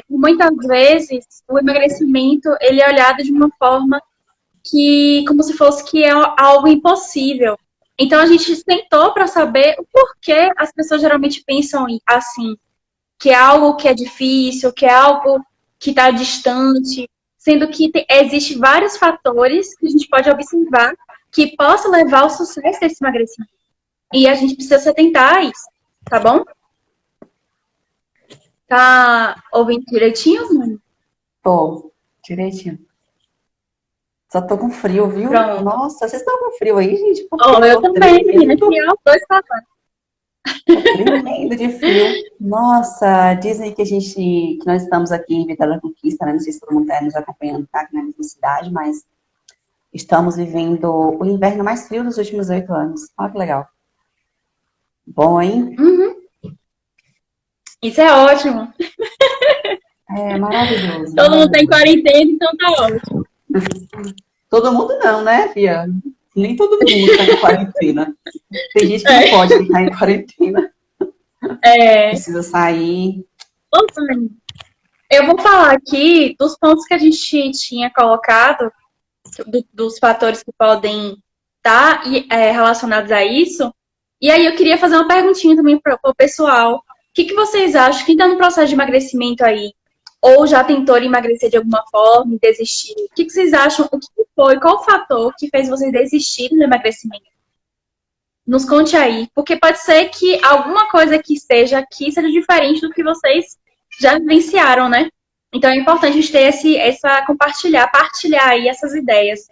muitas vezes o emagrecimento ele é olhado de uma forma que, como se fosse que é algo impossível. Então a gente tentou para saber o porquê as pessoas geralmente pensam assim, que é algo que é difícil, que é algo que está distante, sendo que existe vários fatores que a gente pode observar que possam levar ao sucesso desse emagrecimento. E a gente precisa se atentar a isso, tá bom? Tá ouvindo direitinho, mano? Tô, direitinho. Só tô com frio, viu? Pronto. Nossa, vocês estão com frio aí, gente? Porque Oh, eu eu tô também, menina, tremendo. que é os dois fatores. Tô tremendo de frio. Nossa, dizem que que nós estamos aqui em Vitória da Conquista, né? Não sei se todo mundo está nos acompanhando, tá aqui na mesma cidade, mas estamos vivendo o inverno mais frio dos últimos 8 anos. Olha que legal. Bom, hein? Uhum. Isso é ótimo. É maravilhoso, Todo mundo tá em maravilhoso. quarentena, então tá ótimo. Todo mundo não, né, Fia? Nem todo mundo está em quarentena. Tem gente que não É. pode ficar em quarentena. É. Precisa sair. Eu vou falar aqui dos pontos que a gente tinha colocado, dos fatores que podem estar relacionados a isso. E aí eu queria fazer uma perguntinha também para o pessoal. O que vocês acham? Quem está no processo de emagrecimento aí, ou já tentou emagrecer de alguma forma e desistiu? O que vocês acham? O que foi? Qual o fator que fez vocês desistirem do emagrecimento? Nos conte aí, porque pode ser que alguma coisa que esteja aqui seja diferente do que vocês já vivenciaram, né? Então é importante a gente ter partilhar aí essas ideias.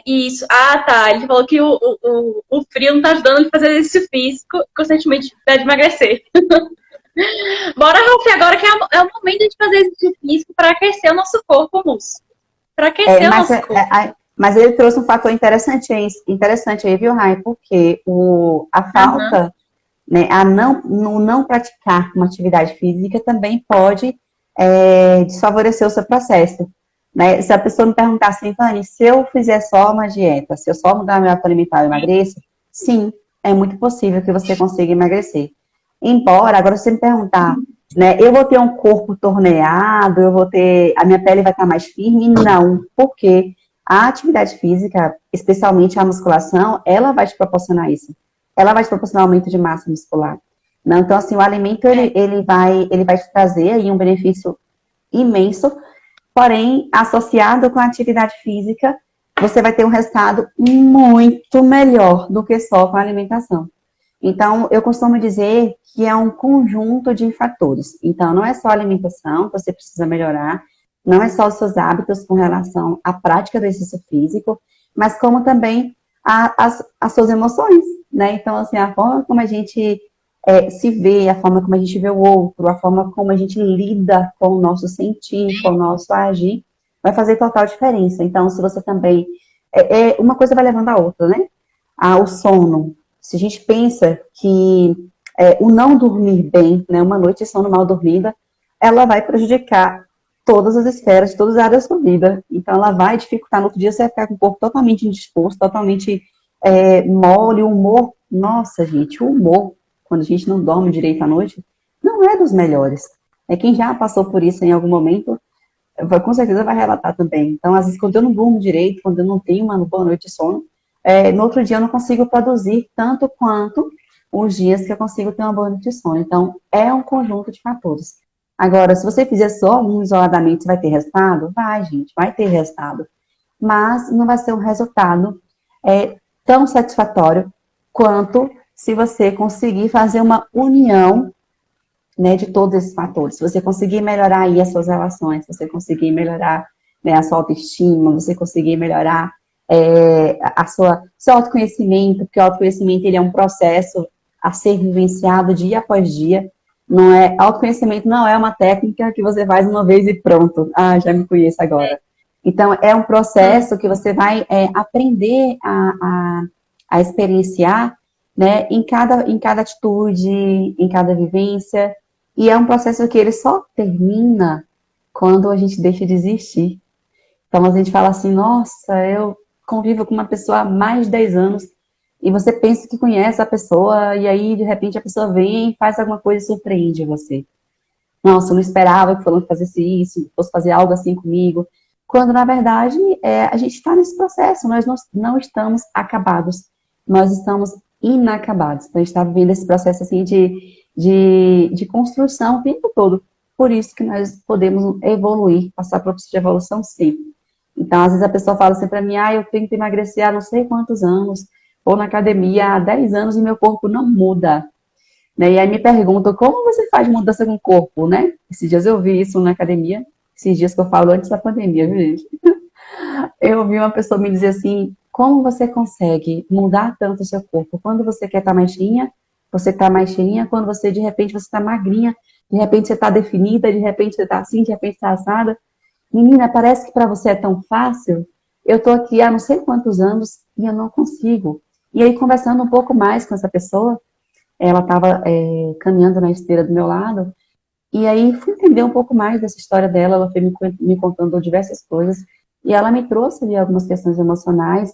Isso. Ah, tá. Ele falou que o frio não tá ajudando ele a fazer exercício físico, consequentemente pede emagrecer. Bora, Ralf, agora que é o momento de fazer exercício físico para aquecer o nosso corpo, moço. Para É, aquecer o mas, nosso corpo. mas ele trouxe um fator interessante aí, viu, Rai? Porque a Uhum. falta, né, no não praticar uma atividade física também pode desfavorecer o seu processo. Né? Se a pessoa me perguntar assim, Fanny, se eu fizer só uma dieta, se eu só mudar meu hábito alimentar, eu emagreço? Sim, é muito possível que você consiga emagrecer. Embora, agora se você me perguntar, né, eu vou ter um corpo torneado, a minha pele vai estar mais firme? Não, porque a atividade física, especialmente a musculação, ela vai te proporcionar isso. Ela vai te proporcionar aumento de massa muscular. Não, então, assim, o alimento, ele vai te trazer aí um benefício imenso, porém, associado com a atividade física, você vai ter um resultado muito melhor do que só com a alimentação. Então, eu costumo dizer que é um conjunto de fatores. Então, não é só a alimentação que você precisa melhorar, não é só os seus hábitos com relação à prática do exercício físico, mas como também as suas emoções, né? Então, assim, a forma como a gente se vê, a forma como a gente vê o outro, a forma como a gente lida com o nosso sentir, com o nosso agir, vai fazer total diferença. Então, se você também. Uma coisa vai levando a outra, né? O sono. Se a gente pensa que o não dormir bem, né, uma noite de sono mal dormida, ela vai prejudicar todas as esferas, todas as áreas da sua vida. Então, ela vai dificultar. No outro dia, você vai ficar com o corpo totalmente indisposto, totalmente mole, o humor. Nossa, gente, o humor, quando a gente não dorme direito à noite, não é dos melhores. Quem já passou por isso em algum momento, com certeza vai relatar também. Então, às vezes, quando eu não durmo direito, quando eu não tenho uma boa noite de sono, no outro dia eu não consigo produzir tanto quanto os dias que eu consigo ter uma boa noite de sono. Então, é um conjunto de fatores. Agora, se você fizer só um isoladamente, você vai ter resultado? Vai, gente, vai ter resultado. Mas não vai ser um resultado tão satisfatório quanto se você conseguir fazer uma união, né, de todos esses fatores. Se você conseguir melhorar aí as suas relações, se você conseguir melhorar, né, a sua autoestima, você conseguir melhorar seu autoconhecimento, porque o autoconhecimento ele é um processo a ser vivenciado dia após dia. Não é, autoconhecimento não é uma técnica que você faz uma vez e pronto. Ah, já me conheço agora. Então, é um processo que você vai aprender a experienciar, né, em cada atitude, em cada vivência. E é um processo que ele só termina quando a gente deixa de existir. Então, a gente fala assim, nossa, eu convivo com uma pessoa há mais de 10 anos, e você pensa que conhece a pessoa, e aí, de repente, a pessoa vem e faz alguma coisa e surpreende você. nossa, eu não esperava que fulano fizesse isso, fosse fazer algo assim comigo. Quando, na verdade, a gente está nesse processo, nós não estamos acabados, nós estamos inacabados. Então, a gente está vivendo esse processo assim de construção o tempo todo. Por isso que nós podemos evoluir, passar por processo de evolução sempre. Então, às vezes a pessoa fala assim para mim, eu tenho que emagrecer há não sei quantos anos, ou na academia há 10 anos e meu corpo não muda. Né? E aí me perguntam, como você faz mudança com o corpo, né? Esses dias eu vi isso na academia, esses dias que eu falo antes da pandemia, viu, gente? Eu ouvi uma pessoa me dizer assim, como você consegue mudar tanto o seu corpo? Quando você quer estar mais cheinha, você está mais cheinha, quando você, de repente, você está magrinha, de repente você está definida, de repente você está assim, de repente está assada. Menina, parece que para você é tão fácil. Eu estou aqui há não sei quantos anos e eu não consigo. E aí, conversando um pouco mais com essa pessoa, ela estava caminhando na esteira do meu lado, e aí fui entender um pouco mais dessa história dela, ela foi me contando diversas coisas, e ela me trouxe ali algumas questões emocionais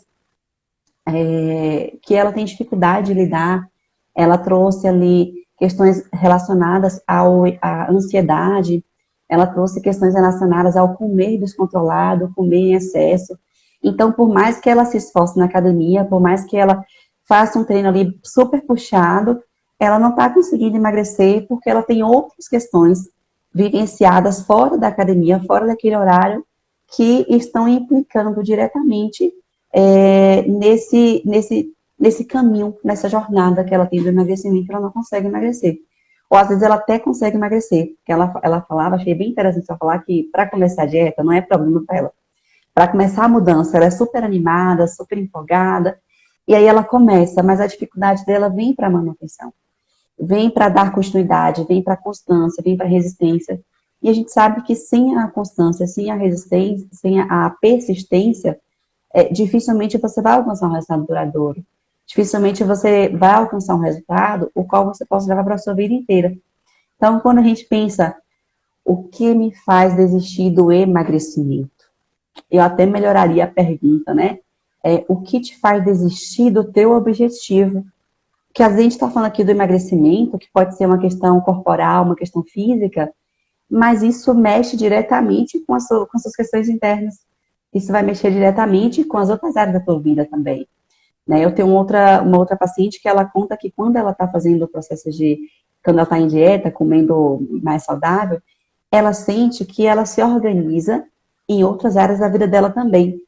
que ela tem dificuldade de lidar, ela trouxe ali questões relacionadas à ansiedade, ela trouxe questões relacionadas ao comer descontrolado, comer em excesso. Então, por mais que ela se esforce na academia, por mais que ela faça um treino ali super puxado, ela não está conseguindo emagrecer porque ela tem outras questões vivenciadas fora da academia, fora daquele horário, que estão implicando diretamente nesse caminho, nessa jornada que ela tem do emagrecimento, ela não consegue emagrecer. Ou às vezes ela até consegue emagrecer, porque ela falava, achei bem interessante ela falar que para começar a dieta não é problema para ela. Para começar a mudança, ela é super animada, super empolgada, e aí ela começa, mas a dificuldade dela vem para a manutenção. Vem para dar continuidade, vem para a constância, vem para a resistência. E a gente sabe que sem a constância, sem a resistência, sem a persistência, dificilmente você vai alcançar um resultado duradouro. Dificilmente você vai alcançar um resultado o qual você possa levar para a sua vida inteira. Então, quando a gente pensa, o que me faz desistir do emagrecimento? Eu até melhoraria a pergunta, né? O que te faz desistir do teu objetivo? Porque às vezes a gente está falando aqui do emagrecimento, que pode ser uma questão corporal, uma questão física, mas isso mexe diretamente com as suas questões internas. Isso vai mexer diretamente com as outras áreas da tua vida também. Né? Eu tenho uma outra paciente que ela conta que quando ela está fazendo o processo quando ela está em dieta, comendo mais saudável, ela sente que ela se organiza em outras áreas da vida dela também.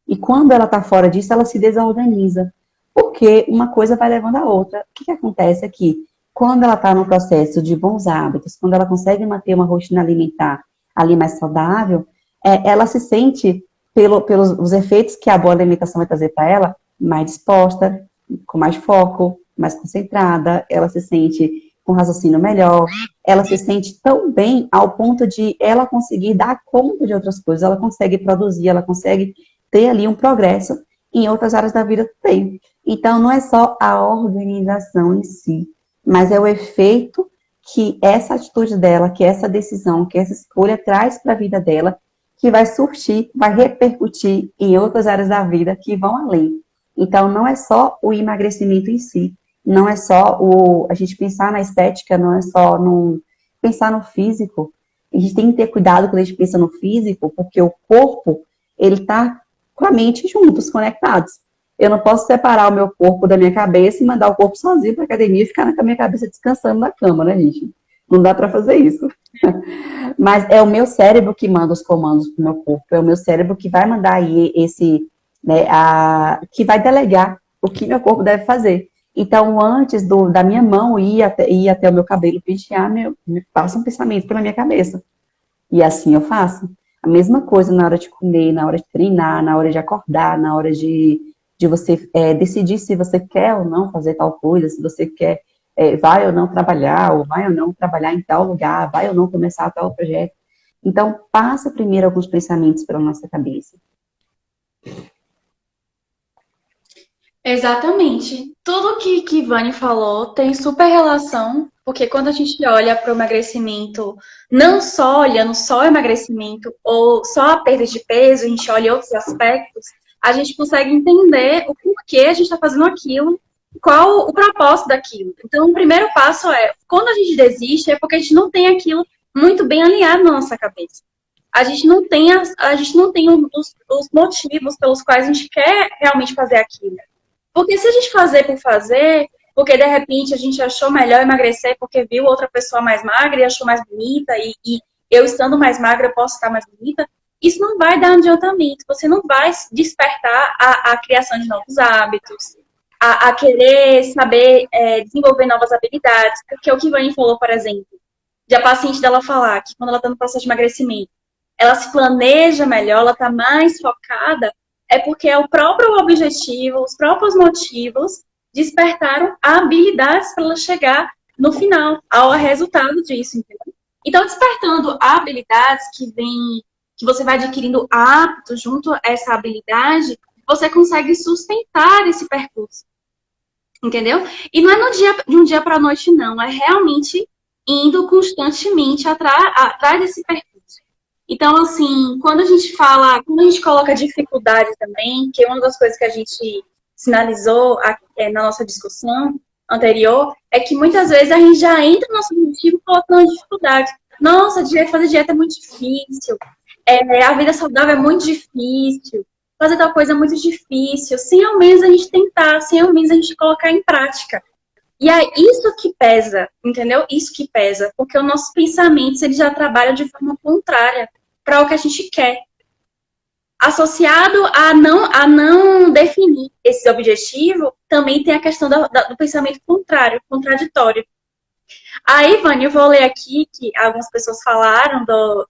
E quando ela está fora disso, ela se desorganiza. Porque uma coisa vai levando a outra. O que acontece aqui? Quando ela está no processo de bons hábitos, quando ela consegue manter uma rotina alimentar ali mais saudável, ela se sente, pelos os efeitos que a boa alimentação vai trazer para ela, mais disposta, com mais foco, mais concentrada, ela se sente com raciocínio melhor, ela se sente tão bem ao ponto de ela conseguir dar conta de outras coisas, ela consegue produzir, ela consegue ter ali um progresso em outras áreas da vida também. Então, não é só a organização em si, mas é o efeito que essa atitude dela, que essa decisão, que essa escolha traz para a vida dela, que vai surtir, vai repercutir em outras áreas da vida que vão além. Então, não é só o emagrecimento em si, não é só a gente pensar na estética, não é só pensar no físico. A gente tem que ter cuidado quando a gente pensa no físico, porque o corpo, ele está com a mente juntos, conectados. Eu não posso separar o meu corpo da minha cabeça e mandar o corpo sozinho para a academia e ficar com a minha cabeça descansando na cama, né, gente? Não dá para fazer isso. Mas é o meu cérebro que manda os comandos para o meu corpo, é o meu cérebro que vai mandar aí que vai delegar o que meu corpo deve fazer. Então, antes da minha mão ir até o meu cabelo pentear, me passa um pensamento pela minha cabeça. E assim eu faço. A mesma coisa na hora de comer, na hora de treinar, na hora de acordar, na hora de você decidir se você quer ou não fazer tal coisa, se você quer, vai ou não trabalhar, ou vai ou não trabalhar em tal lugar, vai ou não começar tal projeto. Então, passa primeiro alguns pensamentos pela nossa cabeça. Exatamente. Tudo que Vani falou tem super relação, porque quando a gente olha para o emagrecimento, não só olhando só o emagrecimento ou só a perda de peso, a gente olha outros aspectos, a gente consegue entender o porquê a gente está fazendo aquilo, qual o propósito daquilo. Então, o primeiro passo quando a gente desiste, é porque a gente não tem aquilo muito bem alinhado na nossa cabeça. A gente não tem, a gente não tem os motivos pelos quais a gente quer realmente fazer aquilo. Porque se a gente fazer por fazer, porque de repente a gente achou melhor emagrecer porque viu outra pessoa mais magra e achou mais bonita, e eu estando mais magra eu posso estar mais bonita, isso não vai dar adiantamento. Você não vai despertar a criação de novos hábitos, a querer saber desenvolver novas habilidades. Porque o que Vani falou, por exemplo, de a paciente dela falar que quando ela está no processo de emagrecimento, ela se planeja melhor, ela está mais focada, é porque é o próprio objetivo, os próprios motivos despertaram habilidades para ela chegar no final, ao resultado disso, entendeu? Então, despertando habilidades que você vai adquirindo hábito junto a essa habilidade, você consegue sustentar esse percurso, entendeu? E não é de um dia para a noite, não, é realmente indo constantemente atrás desse percurso. Então, assim, quando a gente coloca dificuldade também, que é uma das coisas que a gente sinalizou na nossa discussão anterior, é que muitas vezes a gente já entra no nosso objetivo colocando dificuldade. Nossa, fazer dieta é muito difícil, a vida saudável é muito difícil, fazer tal coisa é muito difícil, sem ao menos a gente tentar, sem ao menos a gente colocar em prática. E é isso que pesa, entendeu? Isso que pesa, porque o nosso pensamento ele já trabalha de forma contrária para o que a gente quer. Associado a não definir esse objetivo, também tem a questão do pensamento contrário, contraditório. Aí, Vânia, eu vou ler aqui que algumas pessoas falaram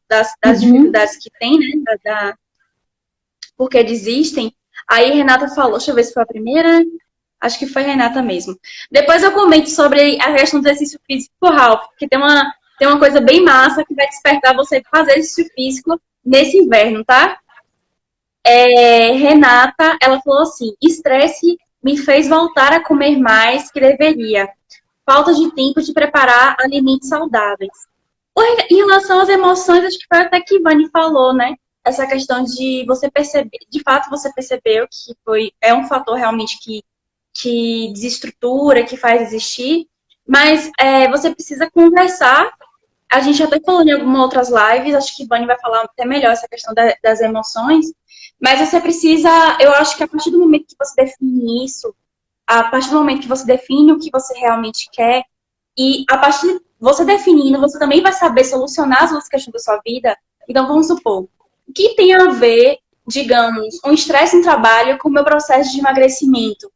das dificuldades que tem, né? Porque desistem. Aí, Renata falou, deixa eu ver se foi a primeira. Acho que foi Renata mesmo. Depois eu comento sobre a questão do exercício físico, Ralph, que tem uma coisa bem massa que vai despertar você fazer exercício físico nesse inverno, tá? Renata, ela falou assim, estresse me fez voltar a comer mais que deveria. Falta de tempo de preparar alimentos saudáveis. Em relação às emoções, acho que foi até que Ivani falou, né? Essa questão de você perceber, de fato você percebeu que é um fator realmente que desestrutura, que faz existir, mas você precisa conversar. A gente até falou em algumas outras lives, acho que Ivani vai falar até melhor essa questão das emoções, mas você precisa, eu acho que a partir do momento que você define isso, a partir do momento que você define o que você realmente quer, e a partir de você definindo, você também vai saber solucionar as outras questões da sua vida. Então, vamos supor, o que tem a ver, digamos, um estresse no trabalho com o meu processo de emagrecimento?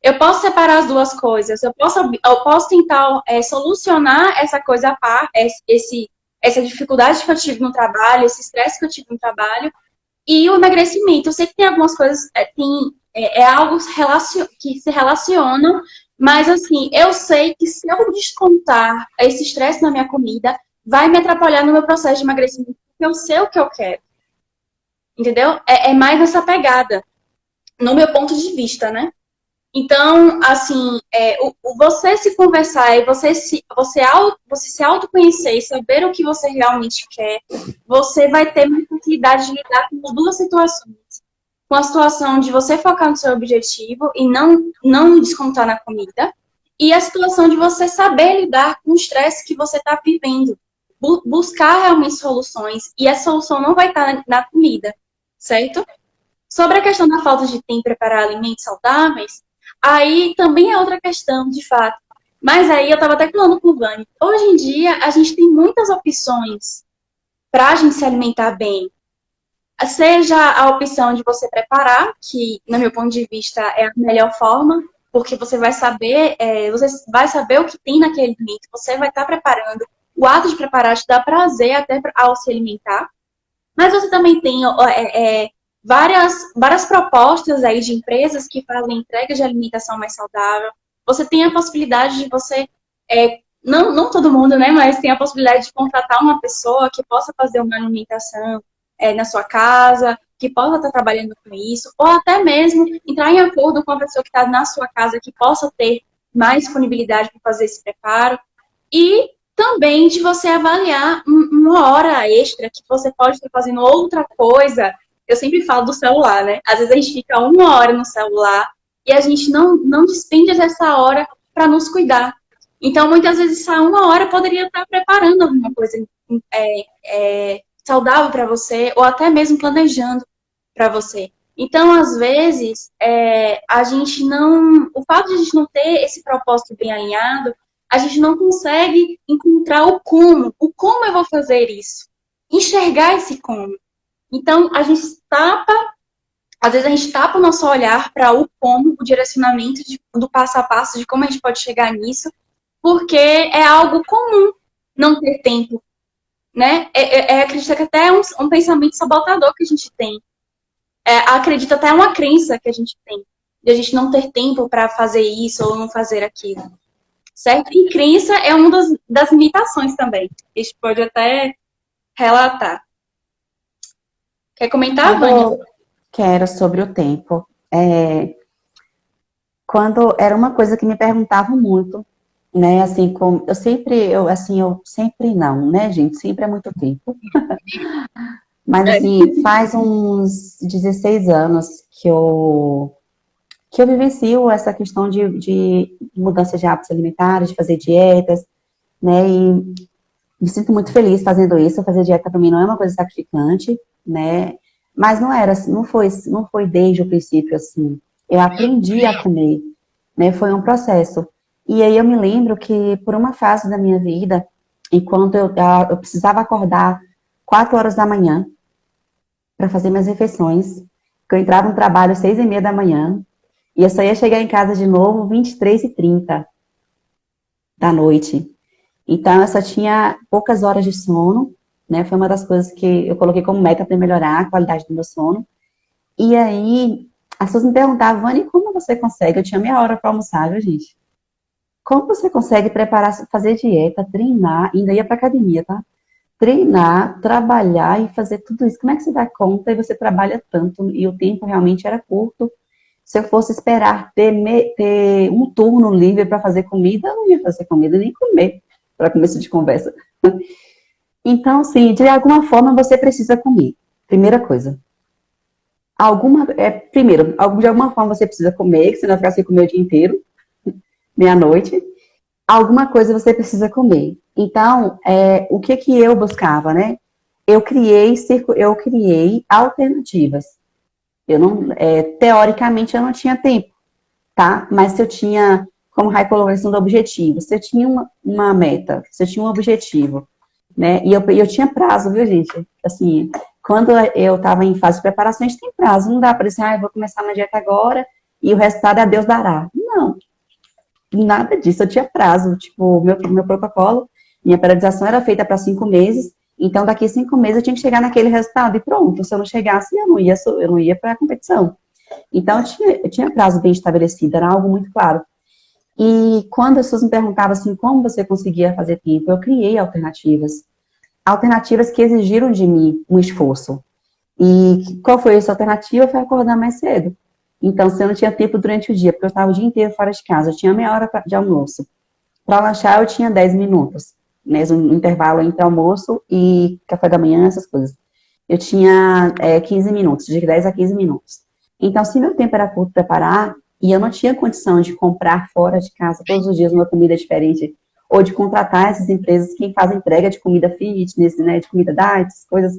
Eu posso separar as duas coisas. Eu posso tentar solucionar essa coisa a par, essa dificuldade que eu tive no trabalho, esse estresse que eu tive no trabalho, e o emagrecimento. Eu sei que tem algumas coisas, algo que se relacionam, mas assim, eu sei que se eu descontar esse estresse na minha comida, vai me atrapalhar no meu processo de emagrecimento, porque eu sei o que eu quero. Entendeu? É mais nessa pegada, no meu ponto de vista, né? Então, assim, você se conversar e você se autoconhecer e saber o que você realmente quer, você vai ter mais facilidade de lidar com as duas situações. Com a situação de você focar no seu objetivo e não descontar na comida, e a situação de você saber lidar com o estresse que você está vivendo. Buscar realmente soluções, e a solução não vai estar na comida, certo? Sobre a questão da falta de tempo para preparar alimentos saudáveis, aí também é outra questão, de fato. Mas aí eu estava até falando com o Vani. Hoje em dia, a gente tem muitas opções para a gente se alimentar bem. Seja a opção de você preparar, que, no meu ponto de vista, é a melhor forma, porque você vai saber o que tem naquele alimento, você vai estar preparando. O ato de preparar te dá prazer até ao se alimentar. Mas você também tem várias propostas aí de empresas que fazem entrega de alimentação mais saudável. Você tem a possibilidade de você, não todo mundo, né, mas tem a possibilidade de contratar uma pessoa que possa fazer uma alimentação na sua casa, que possa estar trabalhando com isso, ou até mesmo entrar em acordo com a pessoa que está na sua casa, que possa ter mais disponibilidade para fazer esse preparo. E também de você avaliar uma hora extra que você pode estar fazendo outra coisa. Eu sempre falo do celular, né? Às vezes a gente fica 1 hora no celular e a gente não despende dessa hora para nos cuidar. Então, muitas vezes, essa uma hora poderia estar preparando alguma coisa saudável para você, ou até mesmo planejando para você. Então, às vezes, a gente não. O fato de a gente não ter esse propósito bem alinhado, a gente não consegue encontrar o como. O como eu vou fazer isso? Enxergar esse como. Então, às vezes a gente tapa o nosso olhar para o como, o direcionamento do passo a passo de como a gente pode chegar nisso, porque é algo comum não ter tempo, né? Acredita que até é um pensamento sabotador que a gente tem. Acredita até uma crença que a gente tem, de a gente não ter tempo para fazer isso ou não fazer aquilo, certo? E crença é uma das limitações também. A gente pode até relatar. Quer comentar, Vânia? Que era sobre o tempo. Quando era uma coisa que me perguntavam muito, né? Assim, como eu sempre não, né, gente? Sempre é muito tempo. Mas assim, faz uns 16 anos que eu vivencio essa questão de mudança de hábitos alimentares, de fazer dietas, né? E me sinto muito feliz fazendo isso. Fazer dieta para mim não é uma coisa sacrificante, né? Mas não era, não foi desde o princípio assim. Eu aprendi a comer, né? Foi um processo. E aí eu me lembro que por uma fase da minha vida, enquanto eu precisava acordar 4 horas da manhã para fazer minhas refeições, que eu entrava no trabalho às 6:30 da manhã, e eu só ia chegar em casa de novo 23:30 da noite. Então, eu só tinha poucas horas de sono, né? Foi uma das coisas que eu coloquei como meta para melhorar a qualidade do meu sono. E aí, as pessoas me perguntavam, Vani, como você consegue? Eu tinha meia hora para almoçar, viu, gente? Como você consegue preparar, fazer dieta, treinar, ainda ia para academia, tá? Treinar, trabalhar e fazer tudo isso. Como é que você dá conta e você trabalha tanto e o tempo realmente era curto? Se eu fosse esperar ter um turno livre para fazer comida, eu não ia fazer comida nem comer, para começo de conversa. Então, sim, de alguma forma você precisa comer. Primeira coisa. Primeiro, de alguma forma você precisa comer, que senão vai ficar sem comer o dia inteiro, meia-noite. Alguma coisa você precisa comer. Então, o que eu buscava, né? Eu criei alternativas. Teoricamente, eu não tinha tempo, tá? Mas se eu tinha, como o Rai colocou a questão do objetivo, se eu tinha uma meta, se eu tinha um objetivo, né? E eu tinha prazo, viu, gente? Assim, quando eu estava em fase de preparação, a gente tem prazo. Não dá para dizer, eu vou começar uma dieta agora e o resultado a Deus dará. Não, nada disso. Eu tinha prazo. Tipo, meu protocolo, minha periodização era feita para 5 meses. Então, daqui a 5 meses eu tinha que chegar naquele resultado e pronto. Se eu não chegasse, eu não ia para a competição. Então, eu tinha prazo bem estabelecido, era algo muito claro. E quando as pessoas me perguntavam assim, como você conseguia fazer tempo, eu criei alternativas. Alternativas que exigiram de mim um esforço. E qual foi essa alternativa? Foi acordar mais cedo. Então, se eu não tinha tempo durante o dia, porque eu estava o dia inteiro fora de casa, eu tinha meia hora de almoço. Para lanchar, eu tinha 10 minutos, mesmo no intervalo entre almoço e café da manhã, essas coisas. Eu tinha 15 minutos, de 10 a 15 minutos. Então, se meu tempo era curto para preparar, e eu não tinha condição de comprar fora de casa todos os dias uma comida diferente, ou de contratar essas empresas que fazem entrega de comida fitness, né, de comida diet, coisas.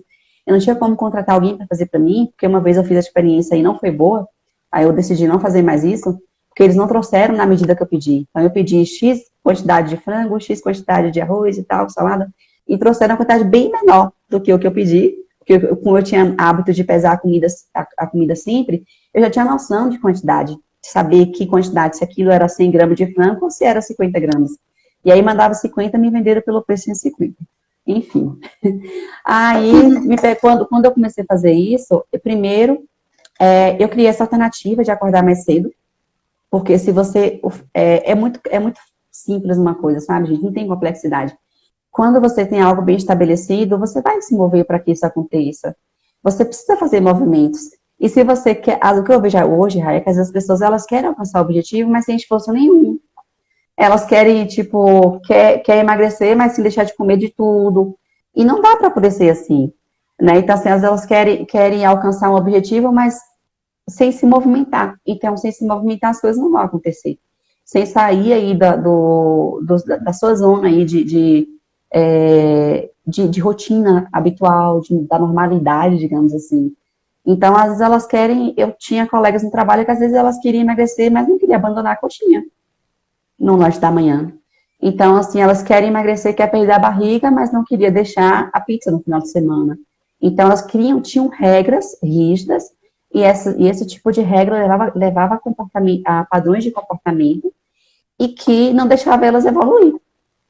Eu não tinha como contratar alguém para fazer para mim, porque uma vez eu fiz a experiência e não foi boa, aí eu decidi não fazer mais isso, porque eles não trouxeram na medida que eu pedi. Então, eu pedi X quantidade de frango, X quantidade de arroz e tal, salada, e trouxeram uma quantidade bem menor do que o que eu pedi, porque como eu tinha hábito de pesar a comida sempre, eu já tinha noção de quantidade, de saber que quantidade, se aquilo era 100 gramas de frango ou se era 50 gramas. E aí mandava 50, me venderam pelo preço de 150. Enfim. Aí, quando eu comecei a fazer isso, eu criei essa alternativa de acordar mais cedo, porque se você... é muito simples uma coisa, sabe, gente? Não tem complexidade. Quando você tem algo bem estabelecido, você vai se mover para que isso aconteça. Você precisa fazer movimentos. E se você quer... O que eu vejo hoje, Raia, é que as pessoas, elas querem alcançar o objetivo, mas sem esforço nenhum. Elas querem, quer emagrecer, mas sem deixar de comer de tudo. E não dá para poder ser assim, né? Então, assim, elas querem alcançar um objetivo, mas sem se movimentar. Então, sem se movimentar, as coisas não vão acontecer. sem sair aí da sua zona aí de rotina habitual, da normalidade, digamos assim. Então, às vezes elas querem, eu tinha colegas no trabalho que às vezes elas queriam emagrecer, mas não queriam abandonar a coxinha no lanche da manhã. Então, assim, elas querem emagrecer, quer perder a barriga, mas não queria deixar a pizza no final de semana. Então, elas tinham regras rígidas, e esse tipo de regra levava a padrões de comportamento e que não deixava elas evoluir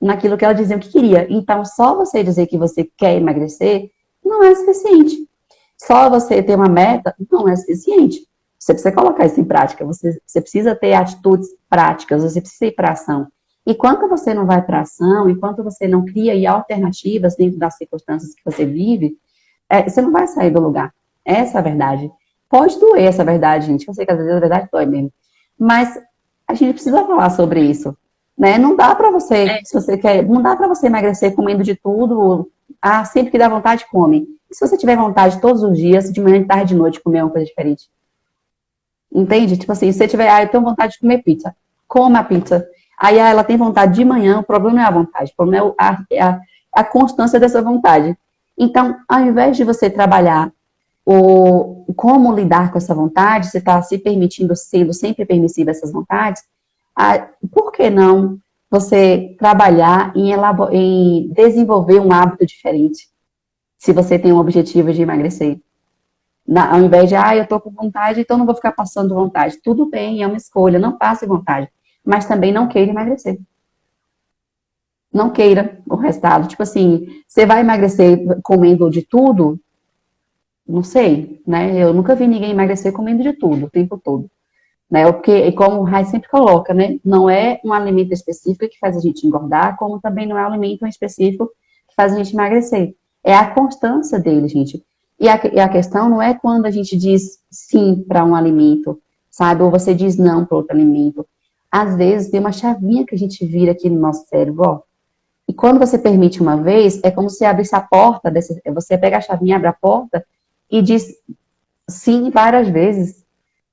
naquilo que elas diziam que queria. Então, só você dizer que você quer emagrecer não é suficiente. Só você ter uma meta não é suficiente. Você precisa colocar isso em prática, você precisa ter atitudes práticas, você precisa ir para a ação. Enquanto você não vai para a ação, enquanto você não cria aí alternativas dentro das circunstâncias que você vive, você não vai sair do lugar. Essa é a verdade. Pode doer essa verdade, gente. Eu sei que às vezes a verdade dói mesmo. Mas a gente precisa falar sobre isso. Né? Não dá para você, se você quer, não dá para você emagrecer comendo de tudo. Sempre que dá vontade, come. E se você tiver vontade todos os dias, de manhã, de tarde, de noite, comer uma coisa diferente? Entende? Tipo assim, se você tiver, eu tenho vontade de comer pizza, coma a pizza. Aí ela tem vontade de manhã, o problema não é a vontade, o problema é a constância dessa vontade. Então, ao invés de você trabalhar como lidar com essa vontade, você está se permitindo, sendo sempre permissivo a essas vontades, por que não você trabalhar em desenvolver um hábito diferente, se você tem um objetivo de emagrecer? Ao invés de, eu tô com vontade, então não vou ficar passando vontade. Tudo bem, é uma escolha, não passe vontade. Mas também não queira emagrecer. Não queira o resultado. Tipo assim, você vai emagrecer comendo de tudo? Não sei, né? Eu nunca vi ninguém emagrecer comendo de tudo, o tempo todo. Né? Porque, como o Rai sempre coloca, né? Não é um alimento específico que faz a gente engordar, como também não é um alimento específico que faz a gente emagrecer. É a constância dele, gente. E a questão não é quando a gente diz sim para um alimento, sabe? Ou você diz não para outro alimento. Às vezes tem uma chavinha que a gente vira aqui no nosso cérebro, ó. E quando você permite uma vez, é como se abrisse a porta, você pega a chavinha, abre a porta e diz sim várias vezes.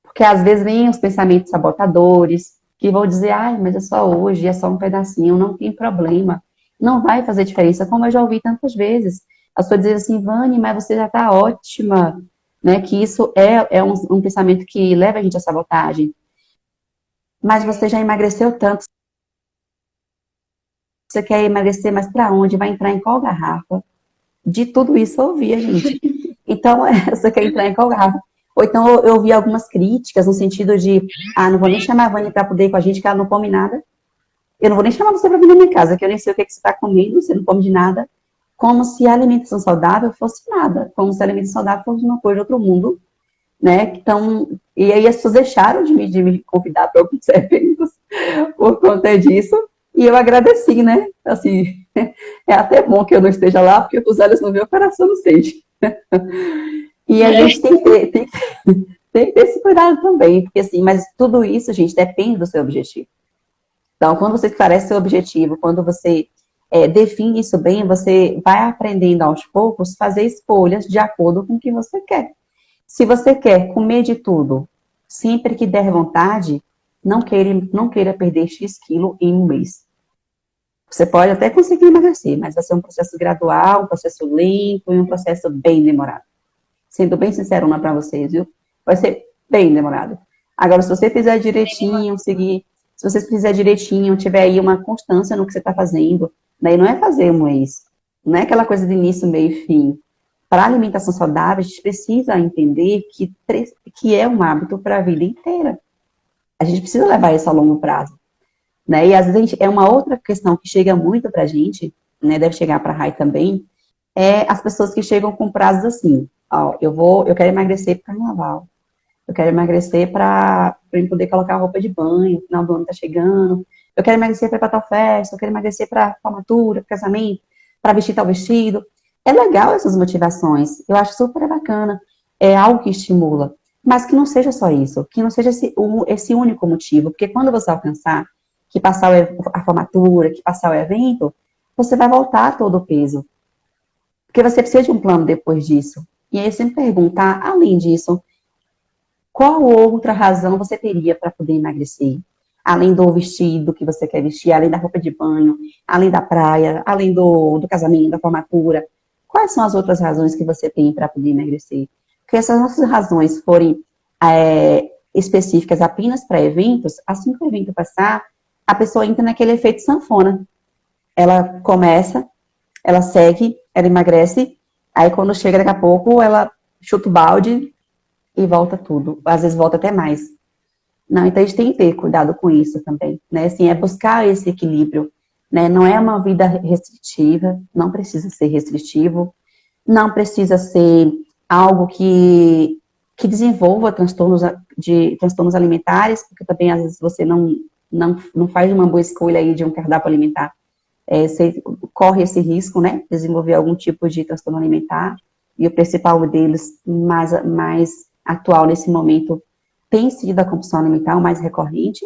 Porque às vezes vêm os pensamentos sabotadores, que vão dizer, mas é só hoje, é só um pedacinho, não tem problema. Não vai fazer diferença, como eu já ouvi tantas vezes. As pessoas dizem assim, Vani, mas você já está ótima, né? Que isso é um pensamento que leva a gente à sabotagem. Mas você já emagreceu tanto. Você quer emagrecer, mas para onde? Vai entrar em qual garrafa? De tudo isso eu ouvia, gente. Então, você quer entrar em qual garrafa? Ou então eu ouvi algumas críticas no sentido de, não vou nem chamar a Vani para poder ir com a gente, que ela não come nada. Eu não vou nem chamar você para vir na minha casa, que eu nem sei o que você está comendo, você não come de nada. Como se a alimentação saudável fosse nada, como se a alimentação saudável fosse uma coisa de outro mundo, né? Então, e aí as pessoas deixaram de me convidar para alguns eventos por conta disso, e eu agradeci, né? Assim, é até bom que eu não esteja lá, porque os olhos não veem, o coração não sente. E a gente tem que ter esse cuidado também, porque assim, mas tudo isso, gente, depende do seu objetivo. Então, quando você esclarece seu objetivo, quando você define isso bem, você vai aprendendo aos poucos fazer escolhas de acordo com o que você quer. Se você quer comer de tudo, sempre que der vontade, não queira perder X quilo em um mês. Você pode até conseguir emagrecer, mas vai ser um processo gradual, um processo lento e um processo bem demorado. Sendo bem sincero para vocês, viu? Vai ser bem demorado. Agora, se você fizer direitinho, se você fizer direitinho, tiver aí uma constância no que você está fazendo, daí não é fazer um mês, não é aquela coisa de início, meio e fim. Para a alimentação saudável, a gente precisa entender que é um hábito para a vida inteira. A gente precisa levar isso a longo prazo. Né? E às vezes é uma outra questão que chega muito para a gente, né? Deve chegar para a Rai também, as pessoas que chegam com prazos assim, eu quero emagrecer para o carnaval, eu quero emagrecer para poder colocar roupa de banho, o final do ano está chegando, eu quero emagrecer para tal festa, eu quero emagrecer para formatura, para casamento, para vestir tal vestido. É legal essas motivações, eu acho super bacana, é algo que estimula, mas que não seja só isso, que não seja esse único motivo, porque quando você alcançar, que passar a formatura, que passar o evento, você vai voltar todo o peso. Porque você precisa de um plano depois disso. E aí você me perguntar, além disso, qual outra razão você teria para poder emagrecer? além do vestido que você quer vestir, além da roupa de banho, além da praia, além do casamento, da formatura? Quais são as outras razões que você tem para poder emagrecer? Porque se as nossas razões forem específicas apenas para eventos, assim que o evento passar, a pessoa entra naquele efeito sanfona. Ela começa, ela segue, ela emagrece, aí quando chega daqui a pouco, ela chuta o balde e volta tudo. Às vezes volta até mais. Não, então a gente tem que ter cuidado com isso também, né? Assim, é buscar esse equilíbrio, né? Não é uma vida restritiva, não precisa ser restritivo, não precisa ser algo que desenvolva transtornos alimentares, porque também às vezes você não faz uma boa escolha aí de um cardápio alimentar. Você corre esse risco, né? Desenvolver algum tipo de transtorno alimentar, e o principal deles, mais atual nesse momento, tem sido a compulsão alimentar, o mais recorrente.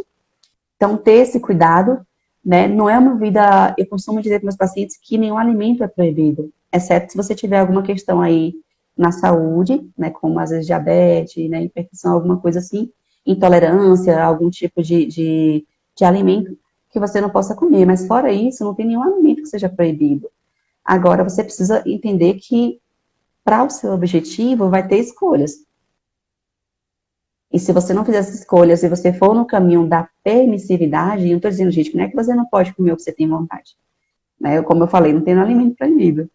Então, ter esse cuidado, né? Não é uma vida... Eu costumo dizer para meus pacientes que nenhum alimento é proibido, exceto se você tiver alguma questão aí na saúde, né? Como, às vezes, diabetes, né? Hipertensão, alguma coisa assim, intolerância, algum tipo de alimento que você não possa comer. Mas, fora isso, não tem nenhum alimento que seja proibido. Agora, você precisa entender que, para o seu objetivo, vai ter escolhas. E se você não fizer essas escolhas, se você for no caminho da permissividade, e eu não estou dizendo, gente, que não é que você não pode comer o que você tem vontade. Né? Como eu falei, não tem alimento proibido.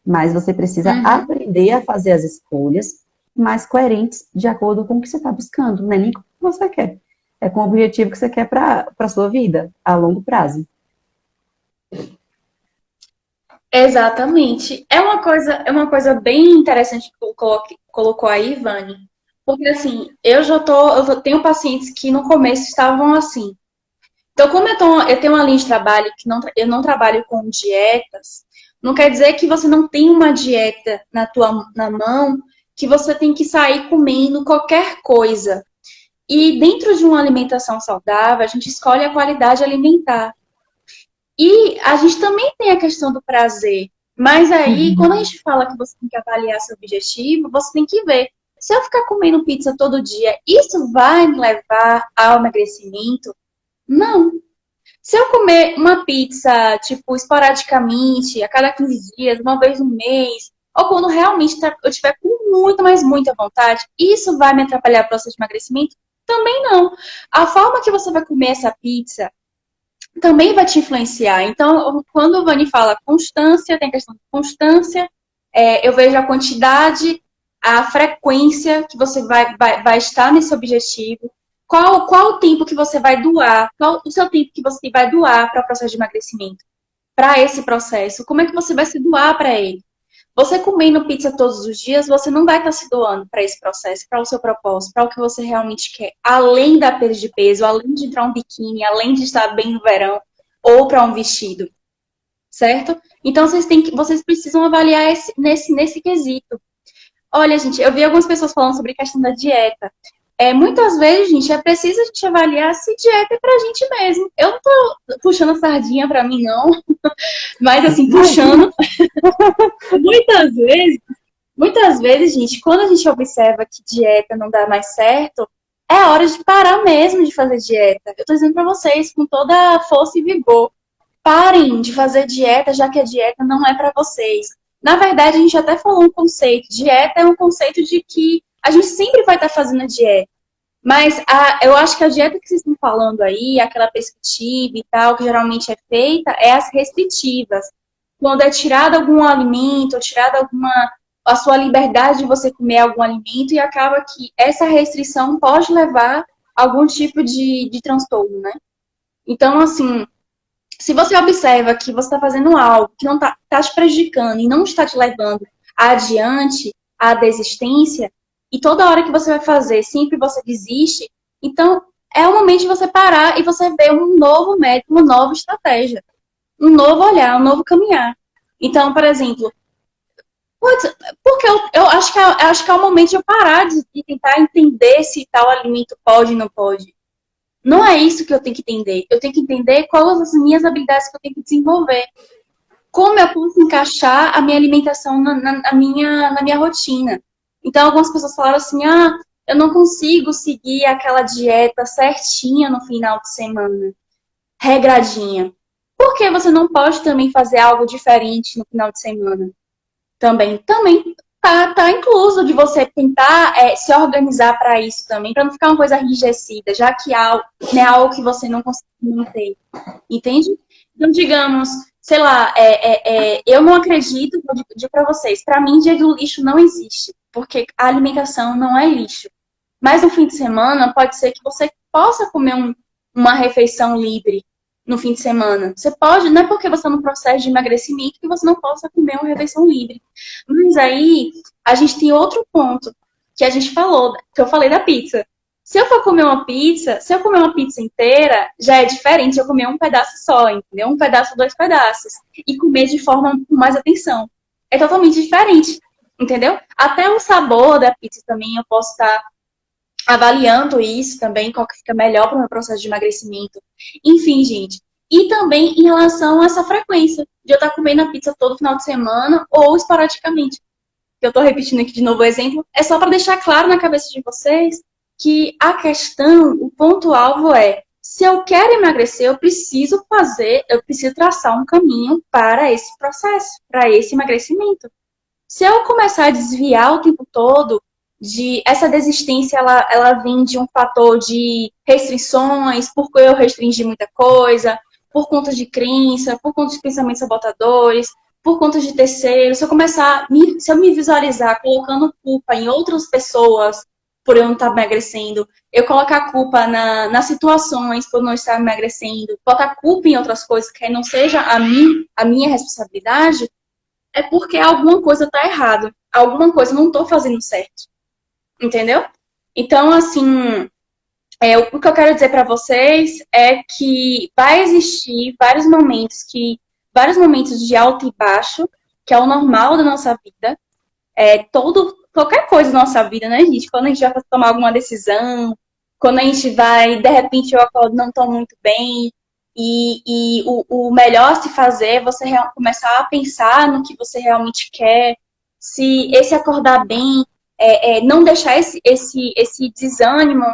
Mas você precisa aprender a fazer as escolhas mais coerentes de acordo com o que você está buscando. Não é nem com o que você quer. É com o objetivo que você quer para a sua vida, a longo prazo. Exatamente. É uma coisa bem interessante que colocou aí, Vani. Porque assim, eu tenho pacientes que no começo estavam assim. Então, como eu tenho uma linha de trabalho que eu não trabalho com dietas, não quer dizer que você não tem uma dieta na mão, que você tem que sair comendo qualquer coisa. E dentro de uma alimentação saudável, a gente escolhe a qualidade alimentar. E a gente também tem a questão do prazer. Mas aí, quando a gente fala que você tem que avaliar seu objetivo, você tem que ver. Se eu ficar comendo pizza todo dia, isso vai me levar ao emagrecimento? Não. Se eu comer uma pizza, tipo, esporadicamente, a cada 15 dias, uma vez no mês, ou quando realmente eu tiver com muita, mas muita vontade, isso vai me atrapalhar o processo de emagrecimento? Também não. A forma que você vai comer essa pizza também vai te influenciar. Então, quando o Vani fala constância, tem a questão de constância, eu vejo a quantidade, a frequência que você vai estar nesse objetivo, qual o tempo que você vai doar, qual o seu tempo que você vai doar para o processo de emagrecimento, para esse processo, como é que você vai se doar para ele. Você comendo pizza todos os dias, você não vai estar se doando para esse processo, para o seu propósito, para o que você realmente quer, além da perda de peso, além de entrar um biquíni, além de estar bem no verão, ou para um vestido, certo? Então, vocês precisam avaliar nesse quesito. Olha, gente, eu vi algumas pessoas falando sobre a questão da dieta. Muitas vezes, gente, é preciso a gente avaliar se dieta é pra gente mesmo. Eu não tô puxando a sardinha pra mim, não. Mas, assim, puxando. Muitas vezes, gente, quando a gente observa que dieta não dá mais certo, é hora de parar mesmo de fazer dieta. Eu tô dizendo pra vocês com toda a força e vigor. Parem de fazer dieta, já que a dieta não é pra vocês. Na verdade, a gente até falou um conceito. Dieta é um conceito de que a gente sempre vai estar fazendo a dieta. Mas eu acho que a dieta que vocês estão falando aí, aquela prescritiva e tal, que geralmente é feita, é as restritivas. Quando é tirado algum alimento, ou tirada a sua liberdade de você comer algum alimento, e acaba que essa restrição pode levar a algum tipo de transtorno, né? Então, assim, se você observa que você está fazendo algo que não está te prejudicando e não está te levando adiante, à desistência, e toda hora que você vai fazer, sempre você desiste, então é o momento de você parar e você ver um novo método, uma nova estratégia, um novo olhar, um novo caminhar. Então, por exemplo, porque eu acho que é o momento de eu parar de tentar entender se tal alimento pode ou não pode. Não é isso que eu tenho que entender. Eu tenho que entender quais as minhas habilidades que eu tenho que desenvolver. Como eu posso encaixar a minha alimentação na minha rotina. Então, algumas pessoas falaram assim, eu não consigo seguir aquela dieta certinha no final de semana, regradinha. Por que você não pode também fazer algo diferente no final de semana? Também tá incluso de você tentar se organizar para isso também, para não ficar uma coisa enrijecida, já que é algo que você não consegue manter. Entende? Então, digamos, sei lá, eu não acredito, vou dizer para vocês, para mim, dia do lixo não existe, porque a alimentação não é lixo. Mas no fim de semana, pode ser que você possa comer uma refeição livre no fim de semana. Você pode, não é porque você está no processo de emagrecimento que você não possa comer uma refeição livre. Mas aí, a gente tem outro ponto que a gente falou, que eu falei da pizza. Se eu for comer uma pizza, se eu comer uma pizza inteira, já é diferente de eu comer um pedaço só, entendeu? Um pedaço, dois pedaços. E comer de forma com mais atenção. É totalmente diferente, entendeu? Até o sabor da pizza também eu posso estar avaliando isso também, qual que fica melhor para o meu processo de emagrecimento. Enfim, gente. E também em relação a essa frequência de eu estar comendo a pizza todo final de semana ou esporadicamente. Eu estou repetindo aqui de novo o exemplo. É só para deixar claro na cabeça de vocês que a questão, o ponto-alvo é: se eu quero emagrecer, eu preciso traçar um caminho para esse processo, para esse emagrecimento. Se eu começar a desviar o tempo todo, essa desistência, ela vem de um fator de restrições, porque eu restringi muita coisa, por conta de crença, por conta de pensamentos sabotadores, por conta de terceiros. Se eu me visualizar colocando culpa em outras pessoas por eu não estar emagrecendo, eu colocar culpa nas situações por não estar emagrecendo, botar culpa em outras coisas que não seja a minha responsabilidade, é porque alguma coisa está errada, alguma coisa eu não estou fazendo certo. Entendeu? Então, assim, o que eu quero dizer para vocês é que vai existir vários momentos de alto e baixo, que é o normal da nossa vida. Qualquer coisa da nossa vida, né, gente? Quando a gente vai tomar alguma decisão, quando a gente vai, de repente eu acordo, não estou muito bem, e o melhor a se fazer é você começar a pensar no que você realmente quer, se esse acordar bem, não deixar esse desânimo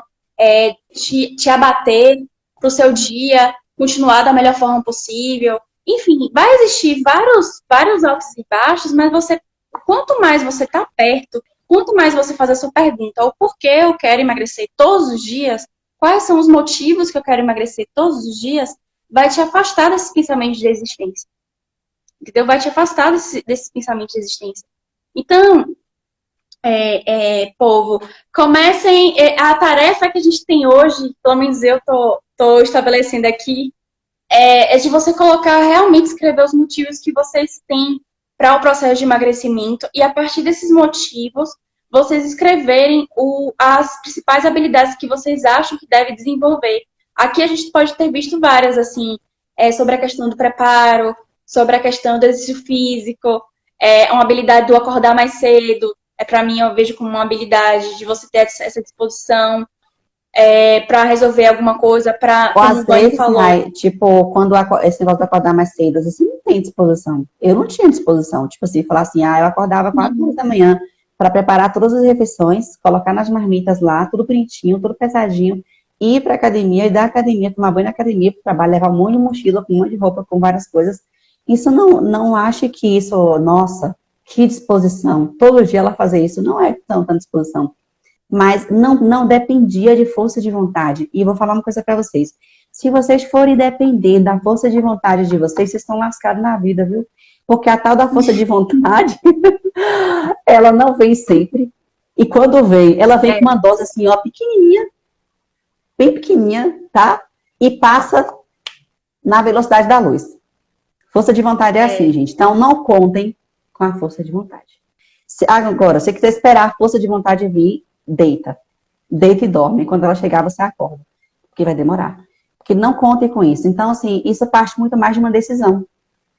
te abater para o seu dia, continuar da melhor forma possível. Enfim, vai existir vários altos e baixos, mas quanto mais você está perto, quanto mais você faz a sua pergunta, o porquê eu quero emagrecer todos os dias, quais são os motivos que eu quero emagrecer todos os dias, vai te afastar desses pensamentos de existência. Entendeu? Vai te afastar desses pensamentos de existência. Então, povo, comecem a tarefa que a gente tem hoje, pelo menos eu tô estabelecendo aqui, é de você colocar, realmente escrever os motivos que vocês têm para o processo de emagrecimento e a partir desses motivos, vocês escreverem as principais habilidades que vocês acham que devem desenvolver. Aqui a gente pode ter visto várias, assim, sobre a questão do preparo, sobre a questão do exercício físico, uma habilidade do acordar mais cedo, para mim, eu vejo como uma habilidade de você ter essa disposição para resolver alguma coisa, Ou às vezes, Rai, tipo, quando esse negócio de acordar mais cedo, você não tem disposição. Eu não tinha disposição. Tipo assim, falar assim, eu acordava 4 horas da manhã para preparar todas as refeições, colocar nas marmitas lá, tudo bonitinho, tudo pesadinho, ir para academia, e da academia, tomar banho na academia, para o trabalho, levar um monte de mochila, com um monte de roupa, com várias coisas. Isso não acho que isso, nossa, que disposição. Todo dia ela fazer isso não é tanta disposição. Mas não dependia de força de vontade. E vou falar uma coisa para vocês. Se vocês forem depender da força de vontade de vocês estão lascados na vida, viu? Porque a tal da força de vontade, ela não vem sempre. E quando vem, ela vem com uma dose assim, ó, pequenininha, bem pequenininha, tá? E passa na velocidade da luz. Força de vontade é assim, gente. Então, não contem com a força de vontade. Agora, se você quiser esperar a força de vontade vir, deita e dorme. Quando ela chegar, você acorda. Porque vai demorar. Porque não contem com isso. Então, assim, isso parte muito mais de uma decisão.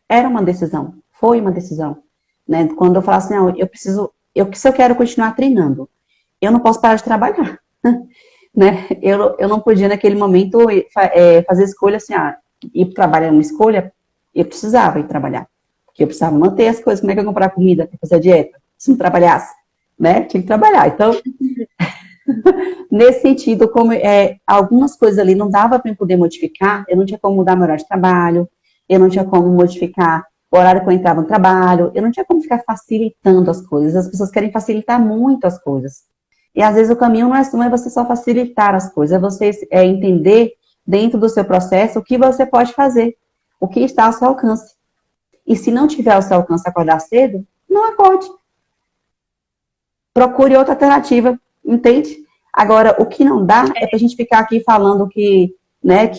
Era uma decisão. Foi uma decisão. Né? Quando eu falo assim, não, se eu quero continuar treinando, eu não posso parar de trabalhar. Né? Eu não podia, naquele momento, fazer escolha assim, ir para trabalhar é uma escolha, eu precisava ir trabalhar. Porque eu precisava manter as coisas. Como é que eu ia comprar comida para fazer a dieta? Se não trabalhasse, né? Tinha que trabalhar. Então, Nesse sentido, como algumas coisas ali não dava para eu poder modificar, eu não tinha como mudar meu horário de trabalho, eu não tinha como modificar o horário que eu entrava no trabalho, eu não tinha como ficar facilitando as coisas. As pessoas querem facilitar muito as coisas. E às vezes o caminho não é você só facilitar as coisas, é você entender dentro do seu processo o que você pode fazer, o que está ao seu alcance. E se não tiver ao seu alcance acordar cedo, não acorde. Procure outra alternativa, entende? Agora, o que não dá é pra gente ficar aqui falando que, né,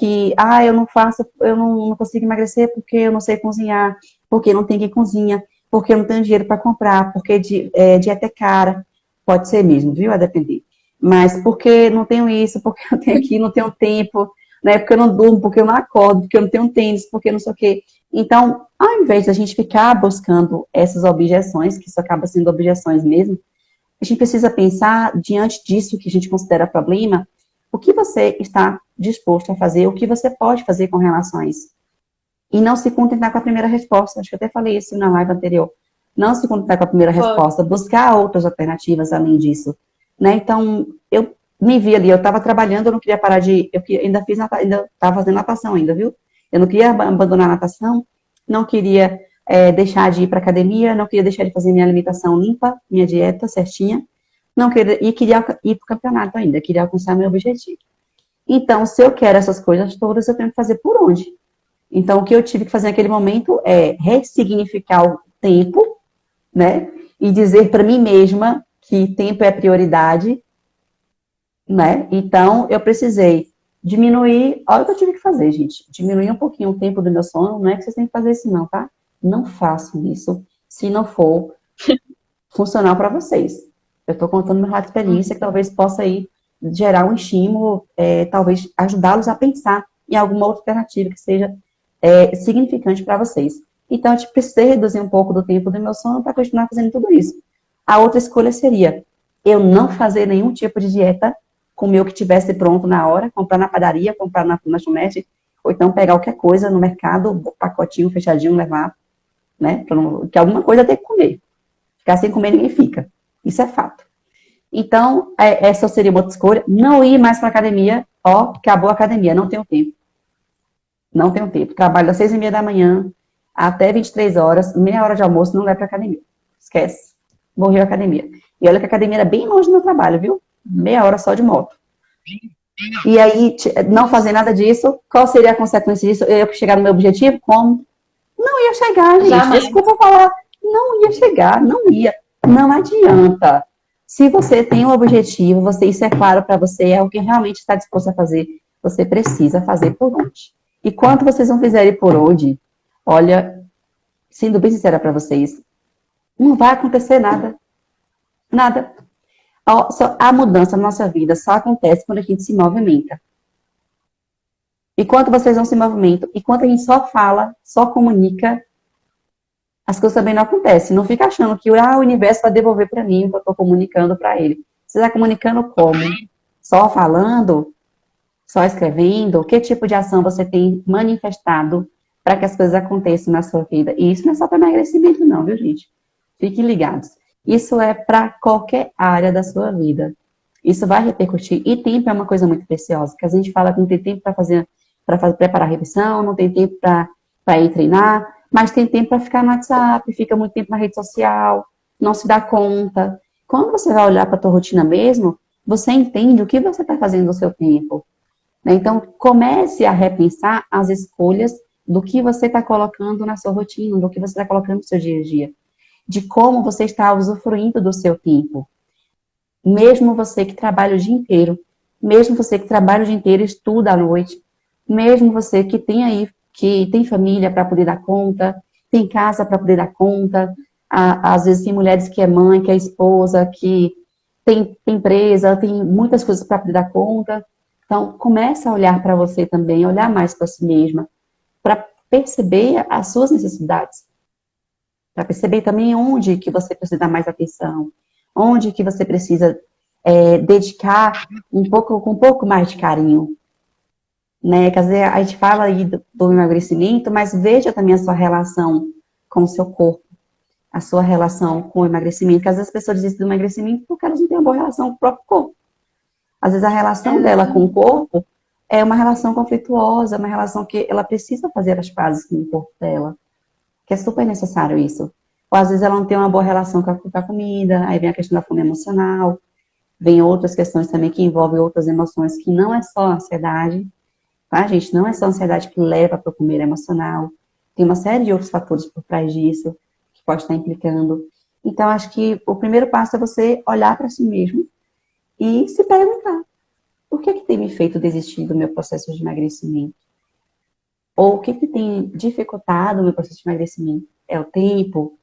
eu não faço, eu não consigo emagrecer porque eu não sei cozinhar, porque não tem quem cozinha, porque eu não tenho dinheiro para comprar, porque dieta é cara. Pode ser mesmo, viu? A depender. Mas porque não tenho isso, porque eu tenho aqui, não tenho tempo, né? Porque eu não durmo, porque eu não acordo, porque eu não tenho tênis, porque eu não sei o quê. Então, ao invés da gente ficar buscando essas objeções, que isso acaba sendo objeções mesmo, a gente precisa pensar, diante disso que a gente considera problema, o que você está disposto a fazer, o que você pode fazer com relação a isso. E não se contentar com a primeira resposta. Acho que eu até falei isso na live anterior. Não se contentar com a primeira resposta, buscar outras alternativas além disso. Né? Então, eu me vi ali, eu estava trabalhando, eu não queria parar ainda estava fazendo natação ainda, viu? Eu não queria abandonar a natação, não queria deixar de ir para academia, não queria deixar de fazer minha alimentação limpa, minha dieta certinha, e queria ir para o campeonato ainda, queria alcançar meu objetivo. Então, se eu quero essas coisas todas, eu tenho que fazer por onde? Então, o que eu tive que fazer naquele momento é ressignificar o tempo, né? E dizer para mim mesma que tempo é prioridade, né? Então, eu precisei diminuir, olha o que eu tive que fazer, gente, diminuir um pouquinho o tempo do meu sono, não é que vocês têm que fazer isso não, tá? Não façam isso se não for funcional para vocês. Eu estou contando minha experiência que talvez possa aí gerar um estímulo, talvez ajudá-los a pensar em alguma outra alternativa que seja significante para vocês. Então, eu precisei reduzir um pouco do tempo do meu sono para continuar fazendo tudo isso. A outra escolha seria eu não fazer nenhum tipo de dieta, comer o que tivesse pronto na hora, comprar na padaria, comprar na lanchonete, ou então pegar qualquer coisa no mercado, pacotinho fechadinho, levar, né? Que alguma coisa tem que comer. Ficar sem comer ninguém fica. Isso é fato. Então, essa seria uma outra escolha. Não ir mais para a academia. Ó, acabou a academia, não tenho tempo. Não tenho tempo. Trabalho das 6h30 da manhã até 23 horas, meia hora de almoço, não vai para a academia. Esquece. Morreu a academia. E olha que a academia era bem longe do meu trabalho, viu? Meia hora só de moto. E aí, não fazer nada disso, qual seria a consequência disso? Eu chegar no meu objetivo? Como? Não ia chegar, gente. Jamais. Desculpa falar. Não ia chegar, não ia. Não adianta. Se você tem um objetivo, isso é claro para você, é o que realmente está disposto a fazer, você precisa fazer por onde. E quanto vocês não fizerem por onde, olha, sendo bem sincera para vocês, não vai acontecer nada. Nada. A mudança na nossa vida só acontece quando a gente se movimenta. E quando vocês não se movimentam, e quando a gente só fala, só comunica, as coisas também não acontecem. Não fica achando que o universo vai devolver para mim o que eu estou comunicando para ele. Você está comunicando como? Só falando? Só escrevendo? Que tipo de ação você tem manifestado para que as coisas aconteçam na sua vida? E isso não é só para emagrecimento não, viu, gente? Fiquem ligados. Isso é para qualquer área da sua vida. Isso vai repercutir. E tempo é uma coisa muito preciosa, que a gente fala que não tem tempo para preparar a refeição, não tem tempo para ir treinar, mas tem tempo para ficar no WhatsApp, fica muito tempo na rede social, não se dá conta. Quando você vai olhar para a tua rotina mesmo, você entende o que você está fazendo no seu tempo. Então, comece a repensar as escolhas do que você está colocando na sua rotina, do que você está colocando no seu dia a dia, de como você está usufruindo do seu tempo. Mesmo você que trabalha o dia inteiro, mesmo você que trabalha o dia inteiro e estuda à noite, mesmo você que tem família para poder dar conta, tem casa para poder dar conta, às vezes tem mulheres que é mãe, que é esposa, que tem empresa, tem muitas coisas para poder dar conta. Então, começa a olhar para você também, olhar mais para si mesma, para perceber as suas necessidades, para perceber também onde que você precisa dar mais atenção, onde que você precisa dedicar com um pouco mais de carinho. Né? Quer dizer, a gente fala aí do emagrecimento, mas veja também a sua relação com o seu corpo, a sua relação com o emagrecimento, porque às vezes as pessoas dizem do emagrecimento porque elas não têm uma boa relação com o próprio corpo. Às vezes a relação dela com o corpo é uma relação conflituosa, uma relação que ela precisa fazer as pazes com o corpo dela, que é super necessário isso. Ou às vezes ela não tem uma boa relação com a comida, aí vem a questão da fome emocional, vem outras questões também que envolvem outras emoções, que não é só a ansiedade, tá, gente? Não é só a ansiedade que leva para comer emocional, tem uma série de outros fatores por trás disso, que pode estar implicando. Então, acho que o primeiro passo é você olhar para si mesmo e se perguntar, por que tem me feito desistir do meu processo de emagrecimento? Ou o que tem dificultado o meu processo de emagrecimento? É o tempo?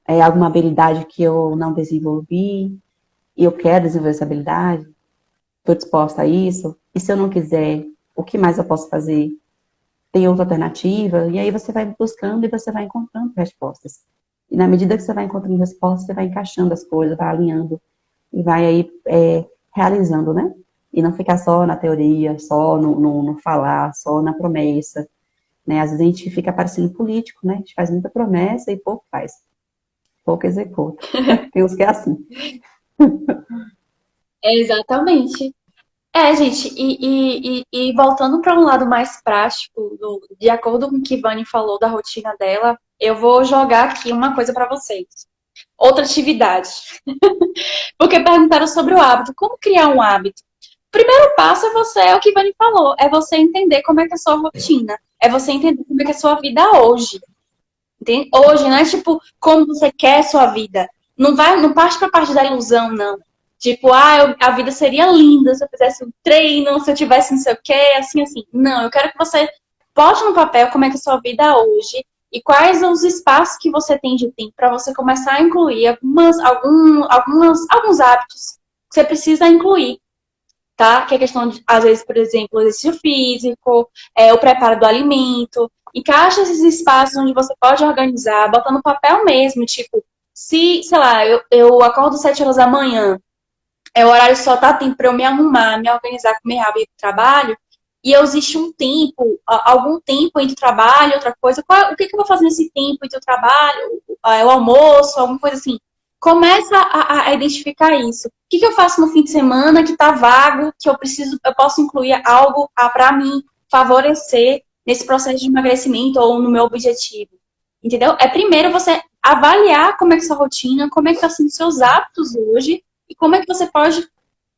É alguma habilidade que eu não desenvolvi? E eu quero desenvolver essa habilidade? Estou disposta a isso? E se eu não quiser, o que mais eu posso fazer? Tem outra alternativa? E aí você vai buscando e você vai encontrando respostas. E na medida que você vai encontrando respostas, você vai encaixando as coisas, vai alinhando e vai aí realizando, né? E não ficar só na teoria, só no falar, só na promessa, né? Às vezes a gente fica parecendo político, né? A gente faz muita promessa e pouco faz. Pouco executa. Tem uns que é assim. Exatamente. Gente, e voltando para um lado mais prático, de acordo com o que Vani falou da rotina dela, eu vou jogar aqui uma coisa para vocês. Outra atividade. Porque perguntaram sobre o hábito. Como criar um hábito? O primeiro passo é o que Vani falou, é você entender como é que é a sua rotina, é você entender como é que é a sua vida hoje. Entende? Hoje, não é tipo como você quer a sua vida. Não parte para parte da ilusão, não. Tipo, a vida seria linda se eu fizesse um treino, se eu tivesse não sei o quê, assim, assim. Não, eu quero que você bote no papel como é que é a sua vida hoje e quais são os espaços que você tem de tempo para você começar a incluir alguns hábitos que você precisa incluir, tá? Que é questão de, às vezes, por exemplo, o exercício físico, o preparo do alimento. Encaixa esses espaços onde você pode organizar, bota no papel mesmo, tipo, se, sei lá, eu acordo 7 horas da manhã, o horário só tá tempo para eu me arrumar, me organizar, comer rápido e ir pro trabalho, e existe um tempo, algum tempo entre o trabalho e outra coisa, o que eu vou fazer nesse tempo entre o trabalho, o almoço, alguma coisa assim. Começa a identificar isso. O que eu faço no fim de semana que tá vago, que eu posso incluir algo para me favorecer nesse processo de emagrecimento ou no meu objetivo. Entendeu? É primeiro você avaliar como é que é a sua rotina, como é que estão sendo seus hábitos hoje, e como é que você pode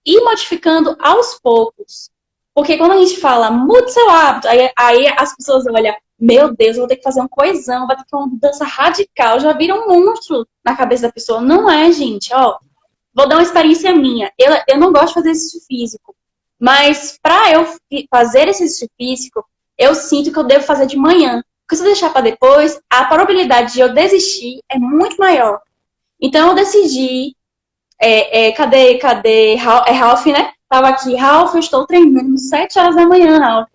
ir modificando aos poucos. Porque quando a gente fala, mude seu hábito, aí as pessoas olham, meu Deus, eu vou ter que fazer um coisão, vai ter que ter uma mudança radical, já vira um monstro na cabeça da pessoa. Não é, gente, ó. Vou dar uma experiência minha. Eu não gosto de fazer exercício físico, mas para eu fazer esse exercício físico, eu sinto que eu devo fazer de manhã. Porque se eu deixar para depois, a probabilidade de eu desistir é muito maior. Então eu decidi cadê? Ralph, né? Tava aqui, Ralph, eu estou treinando 7 horas da manhã, Ralph.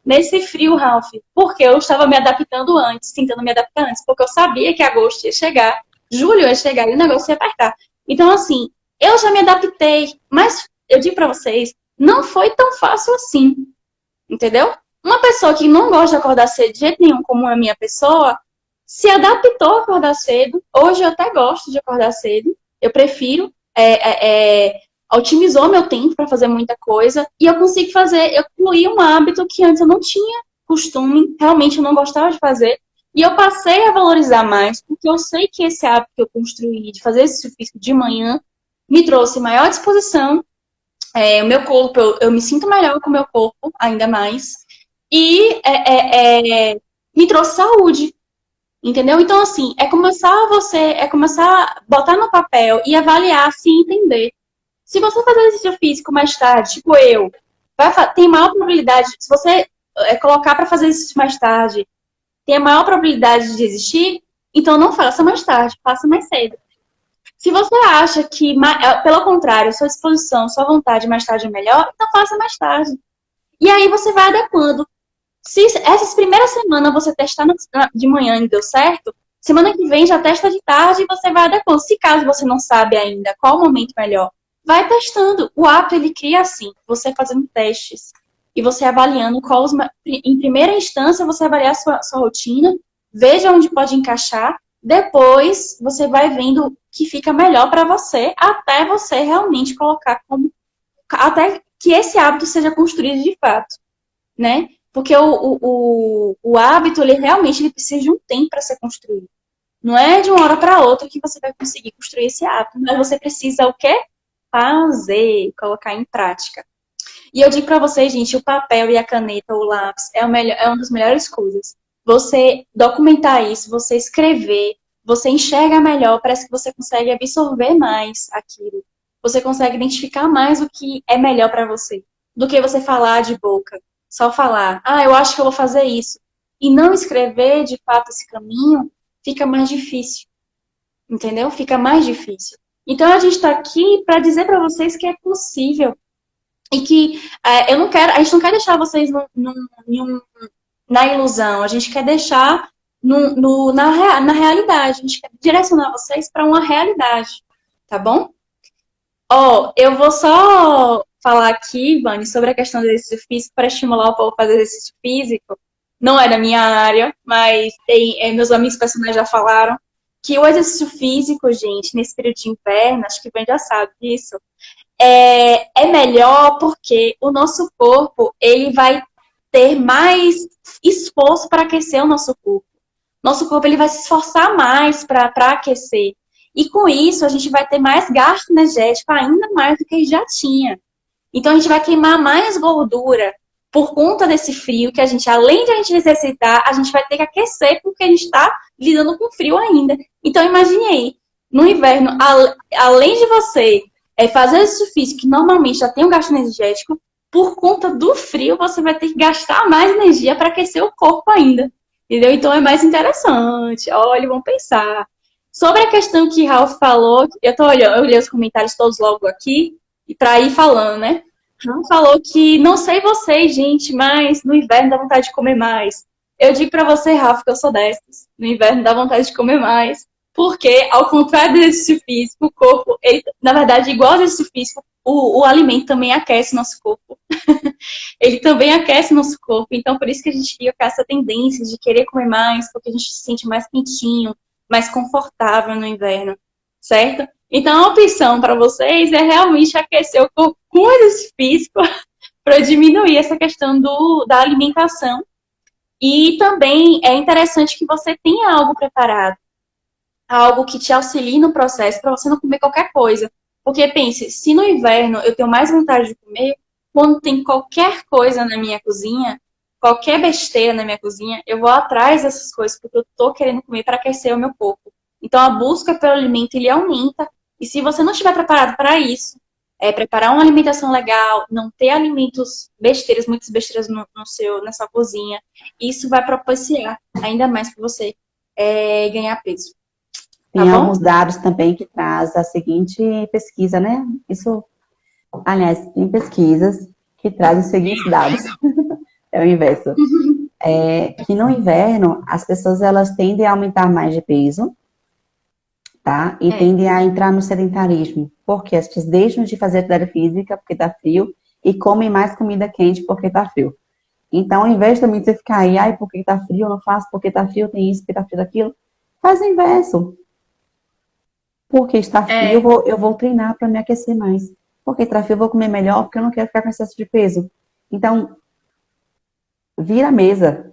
Nesse frio, Ralph. Porque eu estava me adaptando antes, tentando me adaptar antes, porque eu sabia que agosto ia chegar, julho ia chegar e o negócio ia apertar. Então, assim, eu já me adaptei, mas eu digo pra vocês, não foi tão fácil assim, entendeu? Uma pessoa que não gosta de acordar cedo de jeito nenhum, como a minha pessoa, se adaptou a acordar cedo. Hoje eu até gosto de acordar cedo, eu prefiro otimizou meu tempo para fazer muita coisa e eu consigo eu incluí um hábito que antes eu não tinha costume, realmente eu não gostava de fazer e eu passei a valorizar mais porque eu sei que esse hábito que eu construí de fazer exercício físico de manhã me trouxe maior disposição, o meu corpo, eu me sinto melhor com o meu corpo, ainda mais, e me trouxe saúde. Entendeu? Então, assim, é começar a botar no papel e avaliar, se entender. Se você fazer exercício físico mais tarde, tipo eu, tem maior probabilidade, se você colocar para fazer exercício mais tarde, tem a maior probabilidade de desistir, então não faça mais tarde, faça mais cedo. Se você acha que, pelo contrário, sua disposição, sua vontade mais tarde é melhor, então faça mais tarde. E aí você vai adequando. Se essas primeiras semanas você testar de manhã e deu certo, semana que vem já testa de tarde e você vai adequando. Se caso você não sabe ainda qual o momento melhor, vai testando. O hábito ele cria assim, você fazendo testes e você avaliando em primeira instância você avaliar a sua rotina, veja onde pode encaixar, depois você vai vendo o que fica melhor para você, até você realmente colocar como até que esse hábito seja construído de fato, né? Porque o hábito, ele realmente ele precisa de um tempo para ser construído. Não é de uma hora para outra que você vai conseguir construir esse hábito, mas você precisa o quê? Fazer, colocar em prática. E eu digo para vocês, gente, o papel e a caneta, o lápis, é uma das melhores coisas. Você documentar isso, você escrever, você enxerga melhor, parece que você consegue absorver mais aquilo. Você consegue identificar mais o que é melhor para você, do que você falar de boca. Só falar, eu acho que eu vou fazer isso. E não escrever, de fato, esse caminho, fica mais difícil. Entendeu? Fica mais difícil. Então, a gente está aqui para dizer para vocês que é possível. E que a gente não quer deixar vocês na ilusão, a gente quer deixar na realidade, a gente quer direcionar vocês para uma realidade, tá bom? Eu vou só falar aqui, Vani, sobre a questão do exercício físico para estimular o povo a fazer exercício físico. Não é da minha área, mas meus amigos personagens já falaram que o exercício físico, gente, nesse período de inverno, acho que o Ben já sabe disso, é melhor porque o nosso corpo ele vai ter mais esforço para aquecer o nosso corpo. Nosso corpo ele vai se esforçar mais para aquecer. E com isso a gente vai ter mais gasto energético ainda mais do que já tinha. Então a gente vai queimar mais gordura por conta desse frio que a gente, além de a gente necessitar, a gente vai ter que aquecer porque a gente está lidando com frio ainda. Então imagine aí, no inverno, além de você fazer exercício físico, que normalmente já tem um gasto energético, por conta do frio, você vai ter que gastar mais energia para aquecer o corpo ainda. Entendeu? Então é mais interessante. Olha, vamos pensar. Sobre a questão que Ralph falou, eu olhei os comentários todos logo aqui, e para ir falando, né? Ralph falou que, não sei vocês, gente, mas no inverno dá vontade de comer mais. Eu digo para você, Ralph, que eu sou dessas. No inverno dá vontade de comer mais. Porque, ao contrário do exercício físico, o corpo, ele, na verdade, igual ao exercício físico, o alimento também aquece nosso corpo. Ele também aquece nosso corpo. Então, por isso que a gente fica com essa tendência de querer comer mais, porque a gente se sente mais quentinho, mais confortável no inverno, certo? Então, a opção para vocês é realmente aquecer o corpo com exercício físico para diminuir essa questão da alimentação. E também é interessante que você tenha algo preparado. Algo que te auxilie no processo para você não comer qualquer coisa. Porque pense, se no inverno eu tenho mais vontade de comer, quando tem qualquer coisa na minha cozinha, qualquer besteira na minha cozinha, eu vou atrás dessas coisas porque eu tô querendo comer para aquecer o meu corpo. Então a busca pelo alimento ele aumenta. E se você não estiver preparado para isso, preparar uma alimentação legal, não ter alimentos besteiras, muitas besteiras na sua cozinha, isso vai propiciar ainda mais para você ganhar peso. Tem alguns dados também que traz a seguinte pesquisa, né? Isso, aliás, tem pesquisas que trazem os seguintes dados. É o inverso. Que no inverno, as pessoas, elas tendem a aumentar mais de peso, tá? E tendem a entrar no sedentarismo. Porque as pessoas deixam de fazer atividade física porque tá frio e comem mais comida quente porque tá frio. Então, ao invés também de você ficar aí, porque tá frio, eu não faço, porque tá frio, tem isso, porque tá frio daquilo, faz o inverso. Porque está frio, eu vou treinar para me aquecer mais. Porque está frio, eu vou comer melhor, porque eu não quero ficar com excesso de peso. Então, vira a mesa.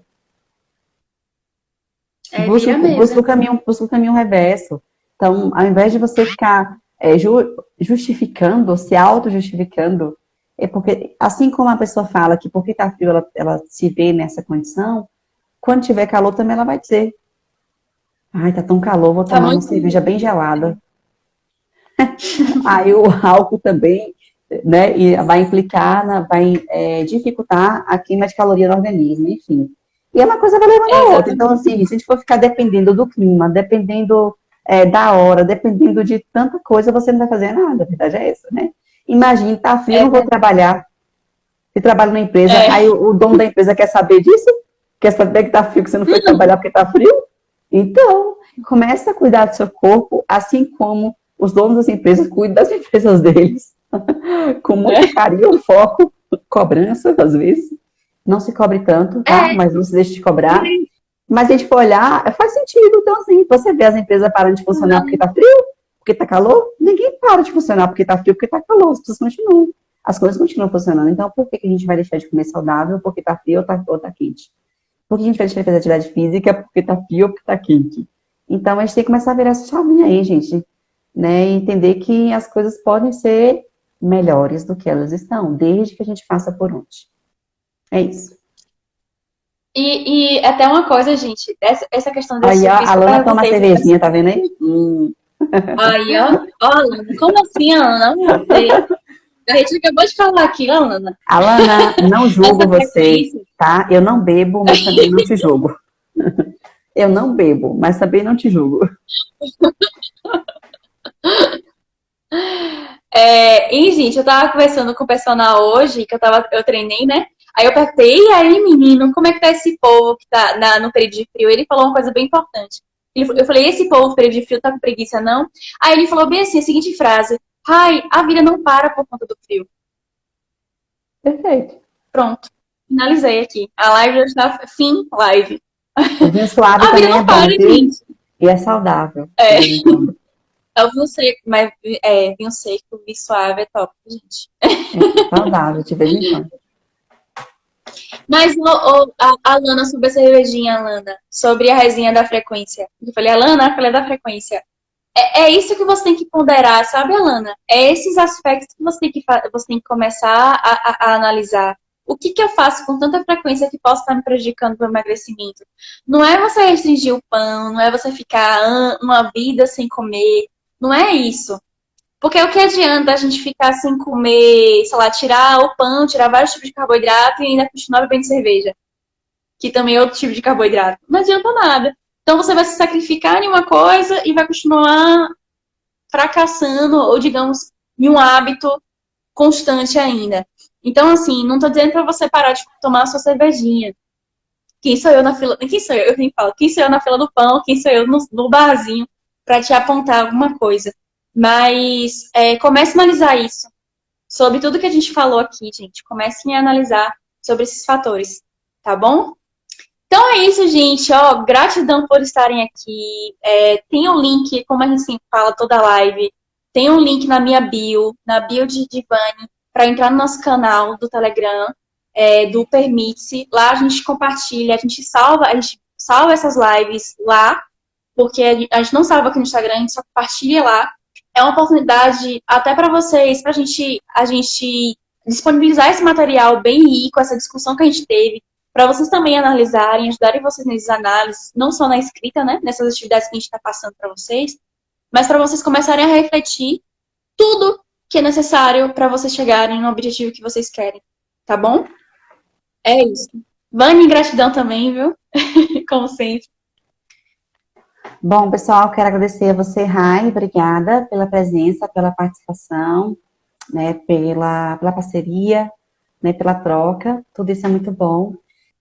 Busca o caminho reverso. Então, ao invés de você ficar justificando, se auto-justificando, porque, assim como a pessoa fala que porque está frio, ela se vê nessa condição, quando tiver calor também ela vai dizer: ai, tá tão calor, vou tomar uma cerveja bem gelada. Aí o álcool também, né, vai implicar, vai dificultar a queima de caloria no organismo, enfim. E uma coisa vai levando a outra. Então, assim, se a gente for ficar dependendo do clima, dependendo da hora, dependendo de tanta coisa, você não vai fazer nada, a verdade é essa, né? Imagine, tá frio, eu não vou trabalhar. Você trabalha na empresa, aí o dono da empresa quer saber disso? Quer saber que tá frio, que você não foi trabalhar porque tá frio? Então, comece a cuidar do seu corpo, assim como os donos das empresas cuidam das empresas deles. Com muito carinho, foco, cobrança, às vezes. Não se cobre tanto, tá? Mas não se deixe de cobrar. Mas se a gente for olhar, faz sentido. Então, assim, você vê as empresas parando de funcionar porque tá frio, porque tá calor. Ninguém para de funcionar porque tá frio, porque tá calor. As pessoas continuam. as coisas continuam funcionando. Então, por que a gente vai deixar de comer saudável? Porque tá frio ou tá quente? Por que a gente vai deixar de fazer atividade física? Porque tá frio ou porque tá quente? Então, a gente tem que começar a virar essa chavinha aí, gente, né? E entender que as coisas podem ser melhores do que elas estão, desde que a gente faça por onde. É isso. E até uma coisa, gente, essa questão desse Aí, ó, a surfista que eu Lana toma perguntei pro cervejinha, pessoal. tá vendo aí? Aí, ó, Alana, como assim, Alana? Você, a gente acabou de falar aqui, Alana, Alana, não julgo essa você, frequência. tá? Eu não bebo, mas também não te julgo. Eu não bebo, mas também não te julgo. E, gente, eu tava conversando com o personal hoje, eu treinei, né? Aí eu perguntei, e aí, menino, como é que tá esse povo que tá no período de frio? Ele falou uma coisa bem importante. Eu falei, esse povo no período de frio tá com preguiça, não? Aí ele falou bem assim, a seguinte frase, ai, a vida não para por conta do frio. Perfeito. Pronto, finalizei aqui. A live já está fim live. O vinho suave A vida também é não para, bom, viu? gente. E é saudável, de É, vez em quando. é o vinho seco, mas vinho seco, vinho suave é top, gente. É saudável, de vez em quando. Mas, a Lana, sobre a cervejinha, Lana, sobre a resenha da frequência. Eu falei, Alana, eu falei da frequência. É isso que você tem que ponderar, sabe, Alana? É esses aspectos que você tem que começar a analisar. O que eu faço com tanta frequência que possa estar me prejudicando para o emagrecimento? Não é você restringir o pão, não é você ficar uma vida sem comer. Não é isso. Porque o que adianta a gente ficar sem comer, sei lá, tirar o pão, tirar vários tipos de carboidrato e ainda continuar bebendo cerveja, que também é outro tipo de carboidrato. Não adianta nada. Então você vai se sacrificar em uma coisa e vai continuar fracassando, ou digamos, em um hábito constante ainda. Então, assim, não tô dizendo pra você parar de tomar a sua cervejinha. Quem sou eu na fila? Quem sou eu? Eu sempre falo, quem sou eu na fila do pão? Quem sou eu no barzinho pra te apontar alguma coisa? Mas comece a analisar isso. Sobre tudo que a gente falou aqui, gente. Comecem a analisar sobre esses fatores, tá bom? Então é isso, gente. Ó, gratidão por estarem aqui. Tem um link, como a gente sempre fala toda live, tem um link na minha bio, na bio de Divani, para entrar no nosso canal do Telegram, do Permite-se. Lá a gente compartilha, a gente salva essas lives lá, porque a gente não salva aqui no Instagram, a gente só compartilha lá. É uma oportunidade até para vocês, para a gente disponibilizar esse material bem rico, essa discussão que a gente teve, para vocês também analisarem, ajudarem vocês nessas análises, não só na escrita, né, nessas atividades que a gente está passando para vocês, mas para vocês começarem a refletir tudo que é necessário para vocês chegarem no objetivo que vocês querem, tá bom? É isso. Vani, gratidão também, viu? Como sempre. Bom, pessoal, quero agradecer a você, Rai, obrigada pela presença, pela participação, né, pela parceria, né, pela troca, tudo isso é muito bom.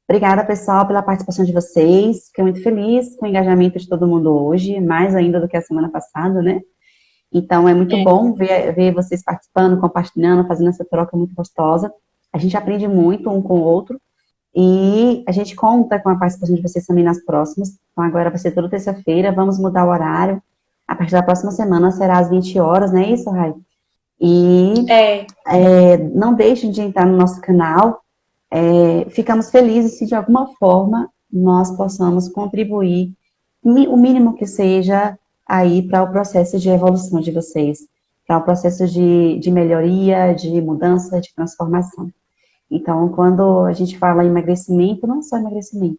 Obrigada, pessoal, pela participação de vocês, fiquei muito feliz com o engajamento de todo mundo hoje, mais ainda do que a semana passada, né? Então, é muito bom ver vocês participando, compartilhando, fazendo essa troca muito gostosa. A gente aprende muito um com o outro. E a gente conta com a participação de vocês também nas próximas. Então, agora vai ser toda terça-feira. Vamos mudar o horário. A partir da próxima semana será às 20 horas, não é isso, Rai? E não deixem de entrar no nosso canal. Ficamos felizes se de alguma forma nós possamos contribuir, o mínimo que seja, aí para o processo de evolução de vocês, para o processo de melhoria, de mudança, de transformação. Então, quando a gente fala em emagrecimento, não é só emagrecimento,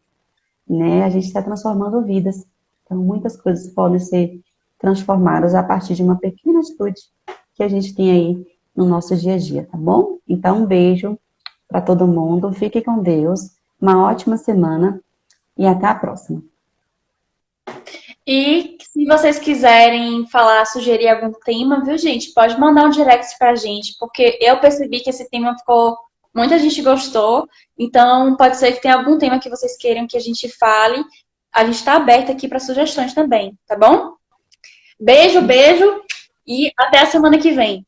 né? A gente está transformando vidas. Então, muitas coisas podem ser transformadas a partir de uma pequena atitude que a gente tem aí no nosso dia a dia, tá bom? Então, um beijo para todo mundo. Fique com Deus. Uma ótima semana e até a próxima. E se vocês quiserem falar, sugerir algum tema, viu, gente? Pode mandar um direct pra gente, porque eu percebi que esse tema ficou... Muita gente gostou, então pode ser que tenha algum tema que vocês queiram que a gente fale. A gente está aberto aqui para sugestões também, tá bom? Beijo, beijo e até a semana que vem.